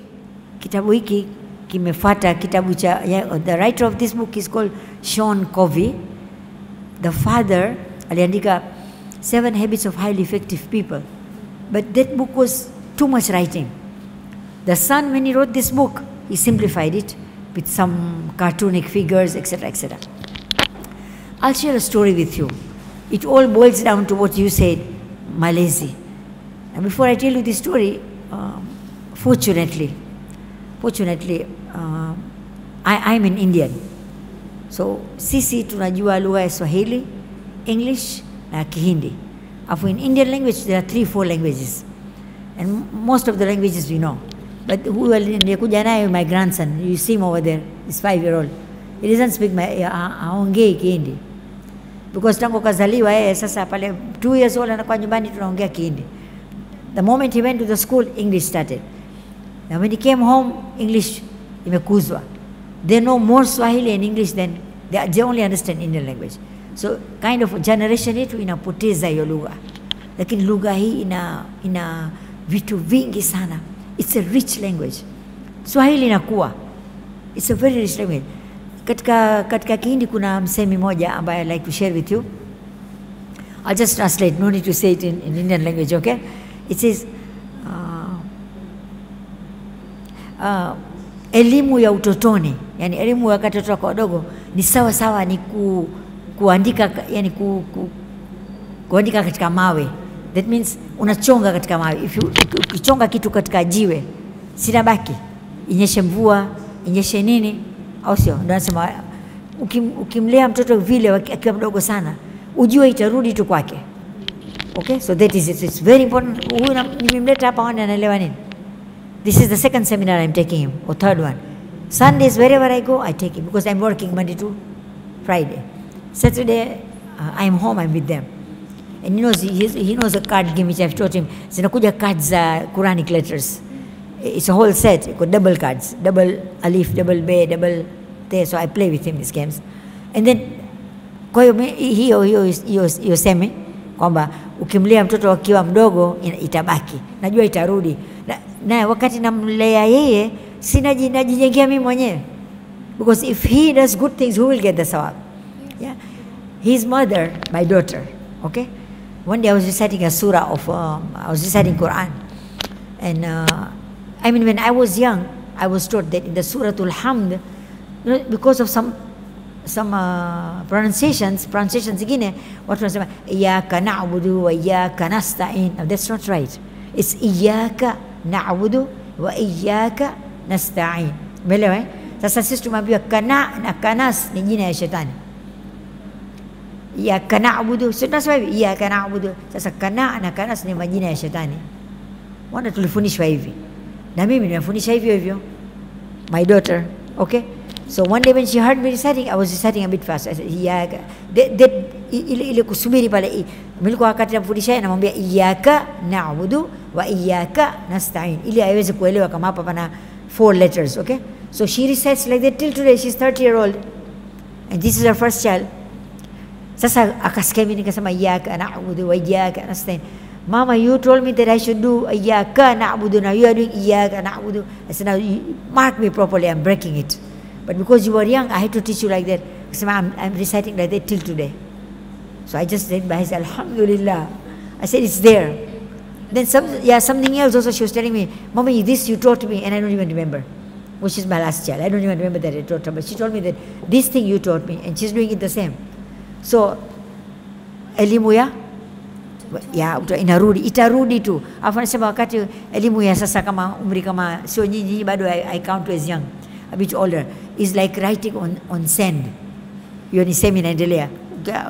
kitabu hiki kimefuata kitabu cha, the writer of this book is called Sean Covey. The father aliandika 7 Habits of Highly Effective People, but that book was too much writing. The son, when he wrote this book, he simplified it with some cartoonic figures, etc., etc. I'll share a story with you. It all boils down to what you said, Malezi. And before I tell you this story, fortunately, I'm an Indian. So sisi tunajua lugha ya Swahili, English na Kihindi. In Indian language there are 3-4 languages, and most of the languages we know. But who nilikuja naye, my grandson, you see him over there, he's 5-year-old. He doesn't speak haongei Kihindi, because tangu kazaliwa yeye sasa pale 2 years old anakuwa nyumbani tunaongea Kihindi. The moment he went to the school, English started. Now when he came home, English imekuzwa. They know more Swahili and English than they only understand Indian language. So kind of generation yetu inapoteza hiyo lugha, lakini lugha hii ina vitu vingi sana. It's a rich language. Swahili inakuwa, it's a very rich language. Katika Kihindi kuna msemi moja ambaye I like to share with you. I'll just translate, no need to say it in Indian language, okay? It says, elimu ya utotoni, yani elimu ya wakati watoto wadogo ni sawa sawa ni kuandika, yani kuandika katika mawe. That means unachonga katika mawe. Ukichonga kitu katika jiwe, sinabaki inyeshe mvua, inyeshe nini, au sio? Ndio nasema ukimlea mtoto vile akiwa mdogo sana, ujue itarudi tu kwake. Okay, so that is it. It's very important. Huyu nimemleta hapa anaelewa nini. This is the second seminar I'm taking him, or third one. Sundays, wherever I go, I take him, because I'm working Monday to Friday. Saturday, I'm home, I'm with them. And he knows a card game which I've taught him. Zinakuja cards, Quranic letters. It's a whole set. It's got double cards, double alif, double be, double te. So I play with him these games. And then, kwa hiyo semi kwamba ukimlea mtoto akiwa mdogo itabaki, najua itarudi. Na wakati namlea yeye najijengea mimi mwenyewe, because if he does good things, who will get the sawab? Yeah, his mother, my daughter. Okay, one day I was reciting a surah of I was reciting Quran, and I mean when I was young, I was taught that in the Suratul Hamd, because of some pronunciations zingine watu wanasema iyyaka na'budu wa iyyaka nasta'in. Now that's not right. It's iyyaka na'budu wa iyyaka nasta'in. Umeelewa? Sasa sisi tumeambiwa kana na kanas ni jina ya shetani. Iyyaka na'budu, sio tunasema hivi iyyaka na'budu. Sasa kana na kanas ni majina ya shetani. Wana tulifundishwa hivi, na mimi nimefundisha hivyo my daughter. Okay, so one day when she heard me reciting, I was reciting a bit fast. I said iyyaka, ile kusubiri pale, nilikuwa wakati namfundisha namwambia iyyaka na'budu wa iyyaka nasta'in, ili aweze kuelewa kama hapa pana 4 letters. Okay, so she recites like that till today. She's 30-year-old, and this is her first child. Sasa akasikia mimi nikasema iyyaka na'budu wa iyyaka nasta'in. Mama, you told me that I should do iyyaka na'budu, now you are doing iyyaka na'budu. I said, now you mark me properly, I'm breaking it. But because you were young, I had to teach you like that. I said, I'm reciting like that till today. So I just said by myself, Alhamdulillah. I said, it's there. Then something else also she was telling me, Mommy, this you taught me, and I don't even remember. Which is my last child. I don't even remember that I taught her, but she told me that this thing you taught me, and she's doing it the same. So, elimu ya inarudi, itarudi tu. Alafu nasema wakati elimu ya sasa kama umri kama sio nyinyi bado I count as young, a bit older, is like writing on sand. Hiyo ni semi inaendelea.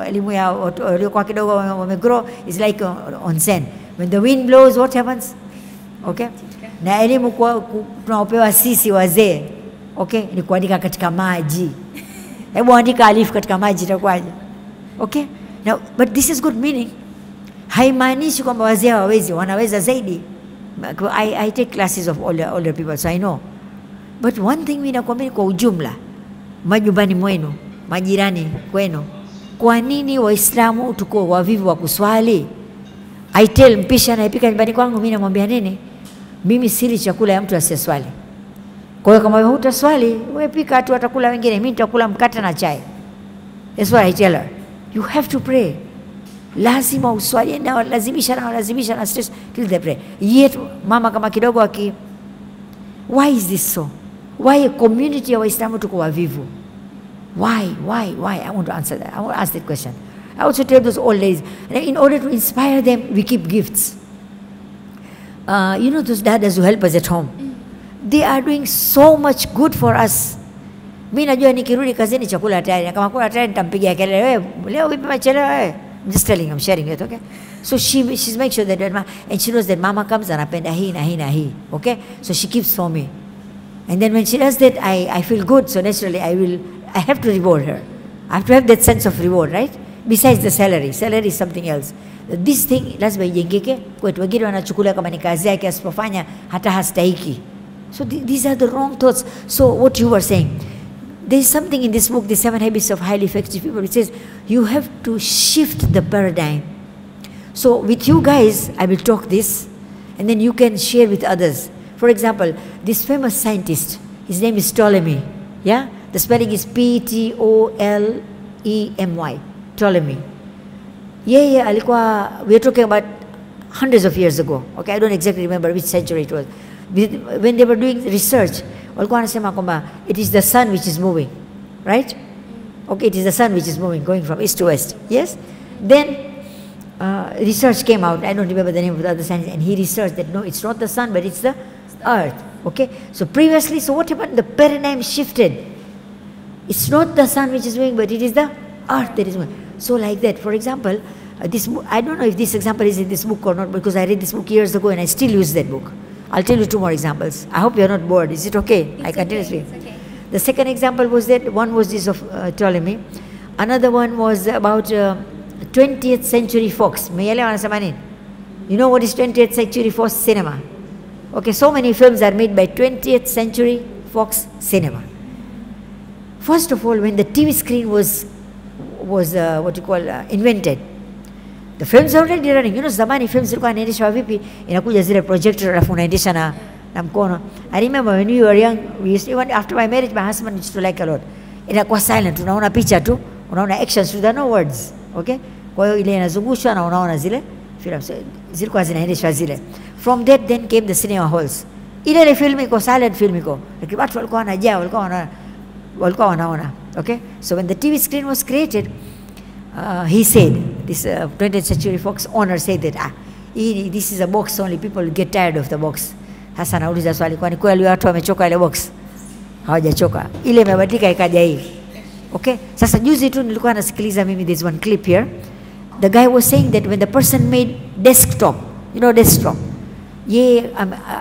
Elimu ya waliokuwa kidogo wamegrow is like on sand. When the wind blows, what happens? Okay? Na elimu tunaopewa sisi wazee, okay, ni kuandika katika maji. Hebu andika alif katika maji itakuwaje? Okay? Now, but this is good meaning. Haimaanishi kwamba wazee hawawezi, wanaweza zaidi. I take classes of older people, so I know. But one thing mimi nakwambia kwa ujumla, majumbani mwenu, majirani kwenu, kwa nini Waislamu tuko wavivu wa kuswali? I tell mpishi anayepika nyumbani kwangu, mimi namwambia nini? Mimi sili chakula ya mtu asiyeswali. Kwa hiyo kama hutaswali, wewe pika tu, atakula wengine, mimi nitakula mkate na chai. That's what I tell her. You have to pray. Lazima uswali, na lazimisha na stress till they pray. Yet mama kama kidogo why is this so? Why a community ya Waislamu tuko wavivu? Why? I want to answer that. I want to ask that question. I also tell those old ladies, in order to inspire them, we keep gifts. You know those dadas who help us at home? They are doing so much good for us. Mimi najua nikirudi kazini chakula tayari. Kama kuna tayari nitampigia kelele, wewe leo vipi machelewa wewe? I'm just telling, I'm sharing it, okay? So she's make sure that and she knows that mama comes anapenda hii na hii, okay? So she keeps for me. And then when she does that, I feel good. So naturally I have to reward her. I have to have that sense of reward, right? Besides the salary is something else. This thing lazima ijengeke kwetu. Wengine wanachukulia kama ni kazi yake, asipofanya hata hastahiki. So these are the wrong thoughts. So what you were saying, there is something in this book, The 7 Habits of Highly Effective People. It says you have to shift the paradigm. So with you guys, I will talk this, and then you can share with others. For example, this famous scientist, his name is Ptolemy. Yeah, the spelling is Ptolemy. Ptolemy. Yeah, alikuwa, we are talking about hundreds of years ago. Okay, I don't exactly remember which century it was. When they were doing research, walikuwa wanasema kwamba it is the sun which is moving, right? Okay, it is the sun which is moving, going from east to west. Yes. Then research came out. I don't remember the name of the other scientist, and he researched that no, it's not the sun, but it's the earth. Okay. So previously, so what happened? The paradigm shifted. It's not the sun which is moving, but it is the earth that is moving. So like that, for example, I don't know if this example is in this book or not, because I read this book years ago and I still use that book. I'll tell you 2 more examples. I hope you're not bored. Is it okay? I continuously. It's okay. The second example was that one was this of Ptolemy. Another one was about 20th century Fox. You know what is 20th century Fox cinema? Okay, so many films are made by 20th century Fox cinema. First of all, when the TV screen was invented, the films are already running. You know, zamani films zilikuwa inaendeshwa vipi? Inakuja zile projector alafu unaendesha na mkono. I remember when we were young, even after my marriage, my husband used to like a lot. Inakuwa silent, unaona picha tu, unaona actions, there are no words. Okay? Kwa hiyo ile inazungushwa na unaona zile films zilikuwa zinaendeshwa zile. From that then came the cinema halls. Ile film iko silent, film iko. Lakini watu walikuwa wanajaa, walikuwa wanaona. Okay? So when the TV screen was created, he said, this 20th century Fox owner said that this is a box only, people get tired of the box. Hasa nauliza swali, kwani kweli watu wamechoka ile box? Hawajachoka. Ile imebadilika ikaja hii. Okay? Sasa juzi tu nilikuwa nasikiliza mimi, there's one clip here. The guy was saying that when the person made desktop, you know desktop,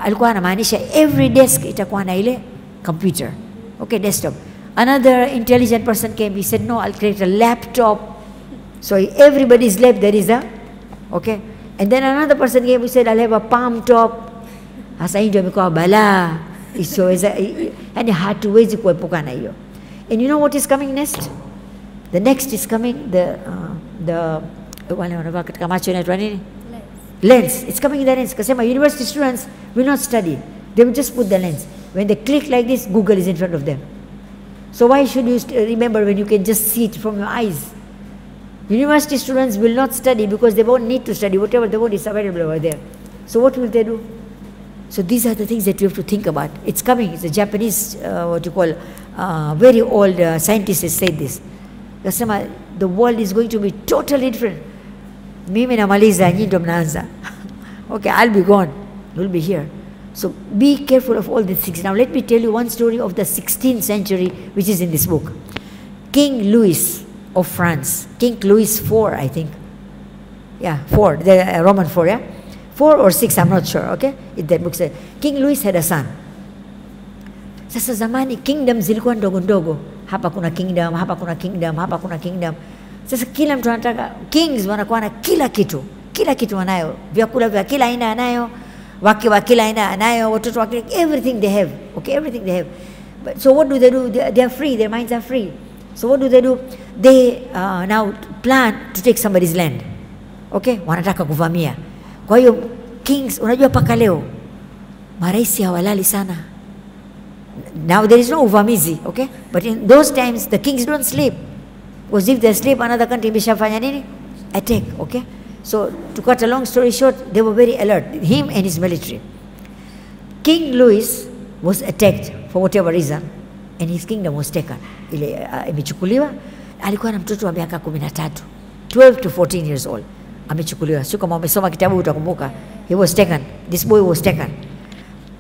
alikuwa anamaanisha every desk itakuwa na ile computer. Okay, desktop. Another intelligent person came, he said, no, I'll create a laptop. So everybody's lap there is a, okay. And then another person came, who said, I'll have a palm top. Hasa hii ndio imekuwa balaa. Yani hatuwezi kuepuka na hiyo. And you know what is coming next? The next is coming, wale wanavaa katika macho inaitwa nini? Lens. It's coming in the lens. Kasema university students will not study. They will just put the lens. When they click like this, Google is in front of them. So why should you remember when you can just see it from your eyes? University students will not study because they won't need to study. Whatever they want is available over there. So what will they do? So these are the things that you have to think about. It's coming. It's a Japanese, very old scientist has said this. Kasema, the world is going to be totally different. Mimi namaliza, nyinyi ndo mnaanza. Okay, I'll be gone. You'll be here. So be careful of all these things. Now let me tell you one story of the 16th century, which is in this book. King Louis of France. King Louis IV, I think. Yeah, 4, the Roman 4, yeah? 4 or 6, I'm not sure, okay? That book says, King Louis had a son. Sasa zamani, kingdom zilikuwa ndogo ndogo. Hapa kuna kingdom, hapa kuna kingdom, hapa kuna kingdom. Sasa kila mtu anataka, kings wanakuwa na kila kitu. Kila kitu wanayo. Vyakula vya kila aina anayo. Wake wa kila aina anayo. Watoto wa kila, everything they have. Okay, everything they have. But, so what do? They are free, their minds are free. So what do? They now plan to take somebody's land. Okay, wanataka kuvamia. Kwa hiyo kings, unajua paka leo maraisi hawalali sana. Now there is no uvamizi, okay? But in those times the kings don't sleep. Because if they sleep, another country imeshafanya nini? Attack, okay? So to cut a long story short, they were very alert, him and his military. King Louis was attacked for whatever reason and his kingdom was taken. Ile imechukuliwa, alikuwa na mtoto wa miaka 13, 12 to 14 years old. Amechukuliwa. Sio kama umesoma kitabu utakumbuka. He was taken. This boy was taken.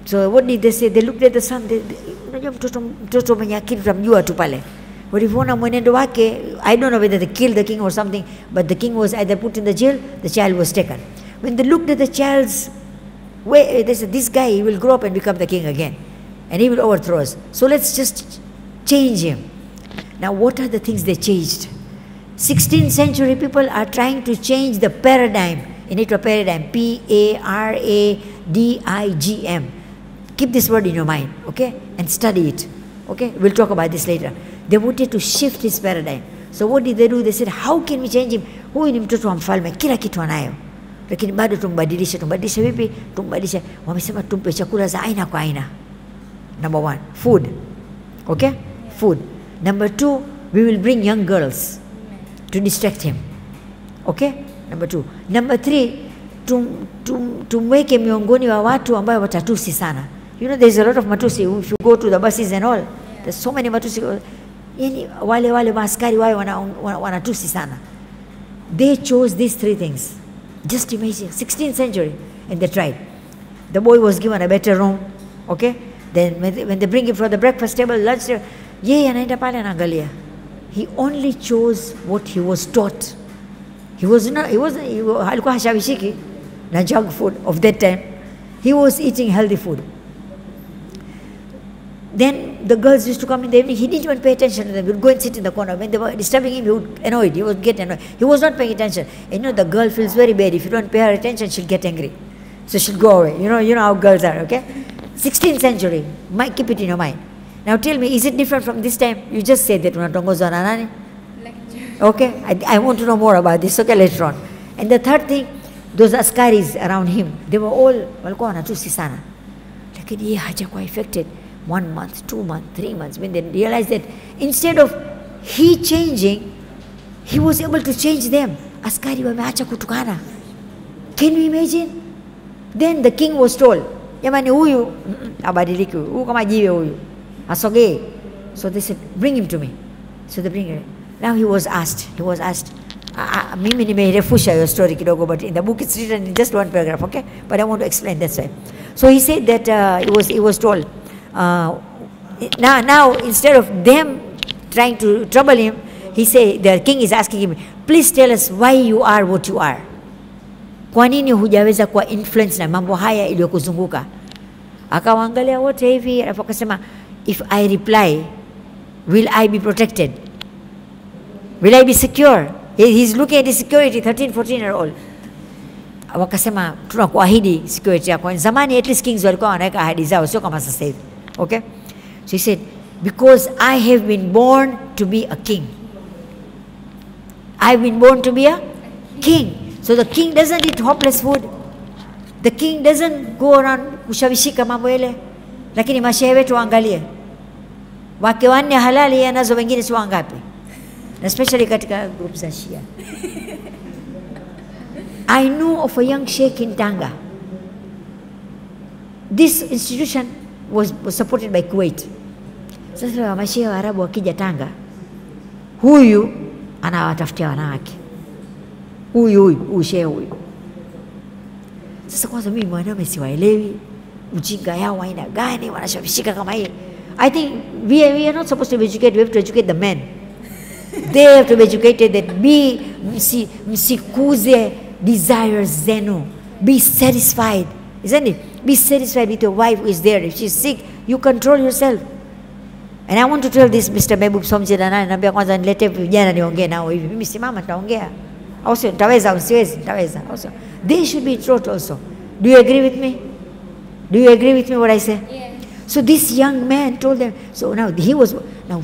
So what did they say? They looked at the son. Unajua mtoto mwenye akili tutamjua tu pale. Walivyoona mwenendo wake, I don't know whether they killed the king or something, but the king was either put in the jail, the child was taken. When they looked at the child's way, they said, this guy, he will grow up and become the king again. And he will overthrow us. So let's just change him. Now what are the things they changed? 16th century people are trying to change the paradigm. Into a paradigm, P-A-R-A-D-I-G-M. Keep this word in your mind, okay? And study it, okay? We'll talk about this later. They wanted to shift his paradigm. So what did they do? They said, how can we change him? Huyu ni mtoto wa mfalme, kila kitu anayo. Lakini bado tumbadilishe. Tumbadilishe vipi? Tumbadilishe. Wamesema tumpe chakula za aina kwa aina. Number 1, food. Okay? Food. Number 2, we will bring young girls to distract him. Okay? Number 2. Number 3, tumweke miongoni wa watu ambayo watatusi sana. You know, there's a lot of matusi. If you go to the buses and all, there's so many matusi. Yani wale maaskari wao wanatusi sana. They chose these 3 things. Just imagine, 16th century, and they tried. The boy was given a better room, okay? Then when they bring him for the breakfast table, lunch table, yeye anaenda pale anaangalia. He only chose what he was taught. Alikuwa hashawishiki na junk food of that time. He was eating healthy food. Then the girls used to come in the evening. He didn't even pay attention to them. He would go and sit in the corner. When they were disturbing him, he would annoyed. He would get annoyed. He was not paying attention. And you know, the girl feels very bad. If you don't pay her attention, she'll get angry. So she'll go away. You know how girls are, okay? 16th century. Keep it in your mind. Now tell me, is it different from this time? You just said that unatongozwa na nani? Okay? I want to know more about this, okay, later on. And the third thing, those askaris around him, they were all, walikuwa wanatusi sana. Lakini yeye hajakuwa affected. 1 month, 2 months, 3 months, when they realized that instead of he changing, he was able to change them. Askari wameacha kutukana. Can you imagine? Then the king was told, jamani huyu abadiliki, huyu kama jiwe huyu, asogee. So they said, bring him to me. So they bring him. Now he was asked, mimi nimerefusha your story kidogo, but in the book it's written in just 1 paragraph, okay? But I want to explain, that's why. So he said that he was told, now instead of them trying to trouble him, he said, the king is asking him, please tell us why you are what you are. Kwa nini hujaweza kuwa influence na mambo haya iliyokuzunguka? Akawaangalia wote hivi, alafu akasema, if I reply, will I be protected? Will I be secure? He's looking at his security, 13, 14-year-old. Wakasema, tunakuahidi security yako. Zamani at least kings walikuwa wanaweka ahadi zao, sio kama sasa hivi. Okay? So he said, because I have been born to be a king. I've been born to be a king. So the king doesn't eat hopeless food. The king doesn't go around kushawishika mambo ile. Lakini mashehe wetu waangalie. Wake 4 halali anazo, wengine si wangapi? Especially katika group za Shia. I know of a young sheikh in Tanga. This institution was supported by Kuwait. Sasa mashehe wa Arabu wakija Tanga, huyu anawatafutia wanawake. Huyu shehe huyu. Sasa kwanza mimi mwanaume siwaelewi ujinga yao aina gani, wanashawishika kama hii. I think we are not supposed to be educated, we have to educate the men. They have to be educated that msikuze desires zenu. Be satisfied. Isn't it? Be satisfied with your wife who is there. If she's sick, you control yourself. And I want to tell this Mr. Mehboob Somje na nani, naambia kwanza nilete vijana niongee nao hivi. Mimi simama nitaongea. Au sio? Nitaweza au siwezi? Nitaweza. Au sio? They should be taught also. Do you agree with me? Do you agree with me what I say? Yes. So this young man told them, so now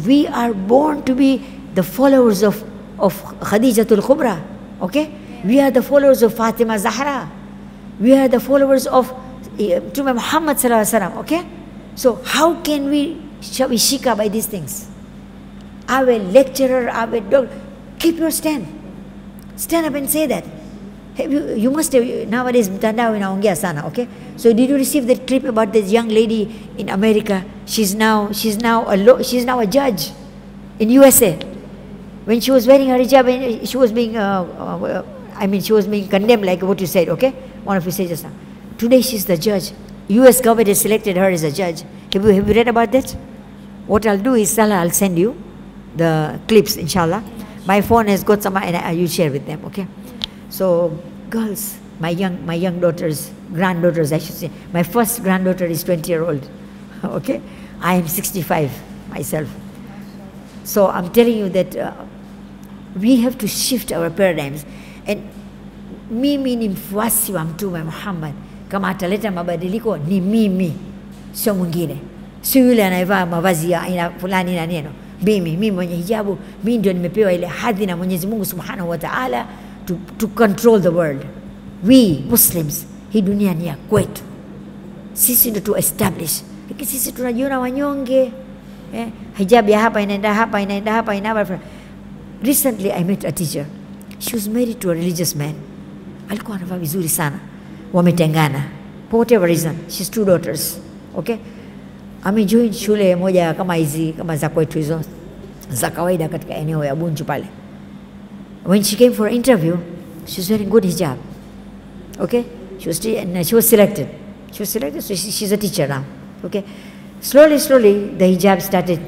we are born to be the followers of Khadijatul Kubra. Okay? We are the followers of Fatima Zahra. We are the followers of Mtume Muhammad sallallahu alaihi wasallam, okay? So how can we shika by these things? Our lecturer, our doctor, keep your stand. Stand up and say that. You must have, nowadays mtandao inaongea sana, okay? So did you receive that clip about this young lady in America? She's now a judge in USA. When she was wearing her hijab, she was being she was being condemned, like what you said, okay? One of you said just now. Today she's the judge. US government has selected her as a judge. Have you read about that? What I'll do is, Salah, I'll send you the clips, inshallah. My phone has got some, and you share with them, okay? So, girls, my young daughters, granddaughters, I should say. My first granddaughter is 20-year-old, okay? I am 65 myself. So I'm telling you that we have to shift our paradigms. And mimi ni mfuasi wa Mtume Muhammad. Kama ataleta mabadiliko ni mimi, sio mwingine. Sio yule anayevaa mavazi ya aina fulani na neno. Mimi mwenye hijabu, mimi ndio nimepewa ile hadhi na Mwenyezi Mungu Subhanahu wa Ta'ala to control the world. We Muslims, hii dunia ni ya kwetu. Sisi ndio tu establish. Lakini sisi tunajiona wanyonge. Hijab ya hapa inaenda hapa, inaenda hapa, inaenda hapa. Recently I met a teacher. She was married to a religious man. Alikuwa anavaa vizuri sana. Wametengana. For whatever reason. She's 2 daughters. Okay? Amejoin shule moja kama hizi, kama za kwetu hizo, za kawaida katika eneo ya Bunju pale. When she came for interview, she was wearing good hijab. Okay? She was selected. She was selected, so she's a teacher now. Okay? Slowly, the hijab started.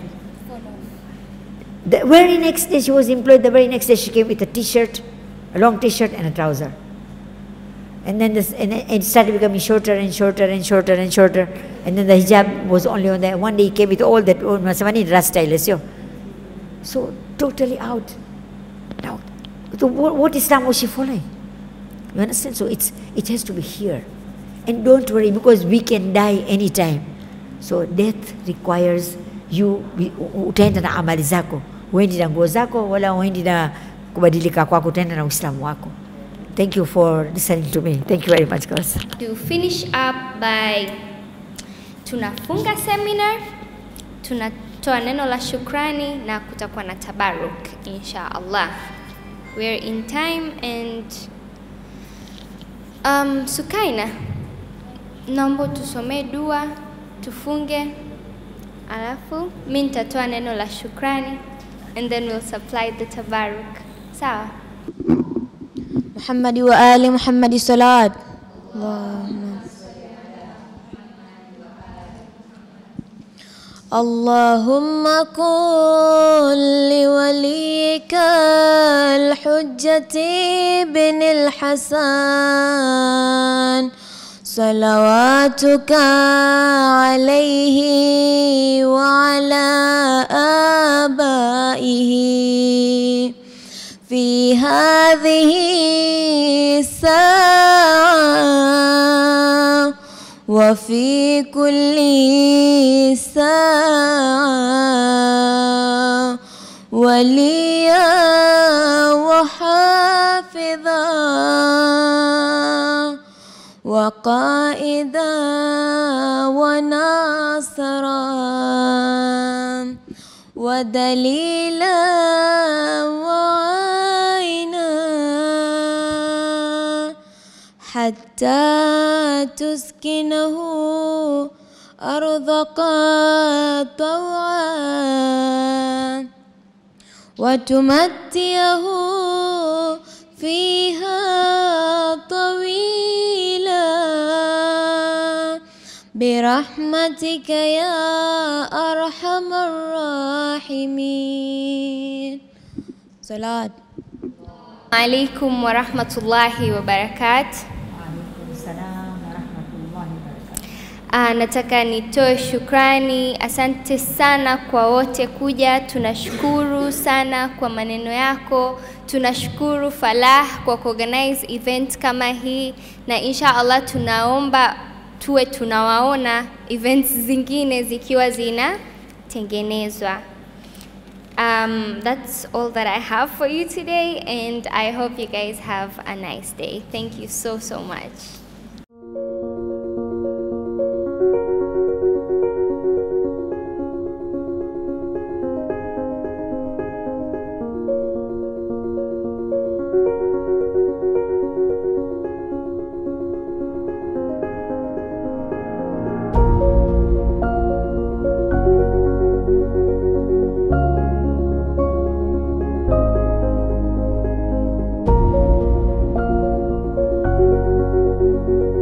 The very next day she was employed, the very next day she came with a t-shirt, a long t-shirt and a trouser. And then it started becoming shorter and shorter and shorter and shorter. And then the hijab was only on there. One day he came with all that, so totally out. Now, what Islam was she following? You understand? So it has to be here. And don't worry, because we can die anytime. So death requires you, utaenda na amali zako. Uendi na nguo zako, wala uendi na kubadilika kwako, utaenda na Uislamu wako. Thank you for listening to me. Thank you very much, guys. To finish up by tunafunga seminar, tunatoa neno la shukrani na kutakuwa na tabaruk, insha Allah. We're in time and Sukaina, naomba tusomee dua, tufunge, alafu mimi nitatoa neno la shukrani and then we'll supply the tabaruk. Sawa? محمد وآل محمد صلاة اللهم كن لوليك الحجة بن الحسن صلواتك عليه وعلى آبائه في هذه الساعة وفي كل ساعة وليا وحافظا وقائدا وناصرا ودليلا وعينا حتى تسكنه أرضك طوعا وتمتعه فيها طويلا برحمتك يا أرحم الراحمين. صلاة. عليكم ورحمة الله وبركاته. Nataka nitoe shukrani, asante sana kwa wote kuja, tunashukuru sana kwa maneno yako, tunashukuru Falah kwa organize event kama hii, na insha Allah tunaomba tuwe tunawaona events zingine zikiwa zinatengenezwa. That's all that I have for you today, and I hope you guys have a nice day. Thank you so much.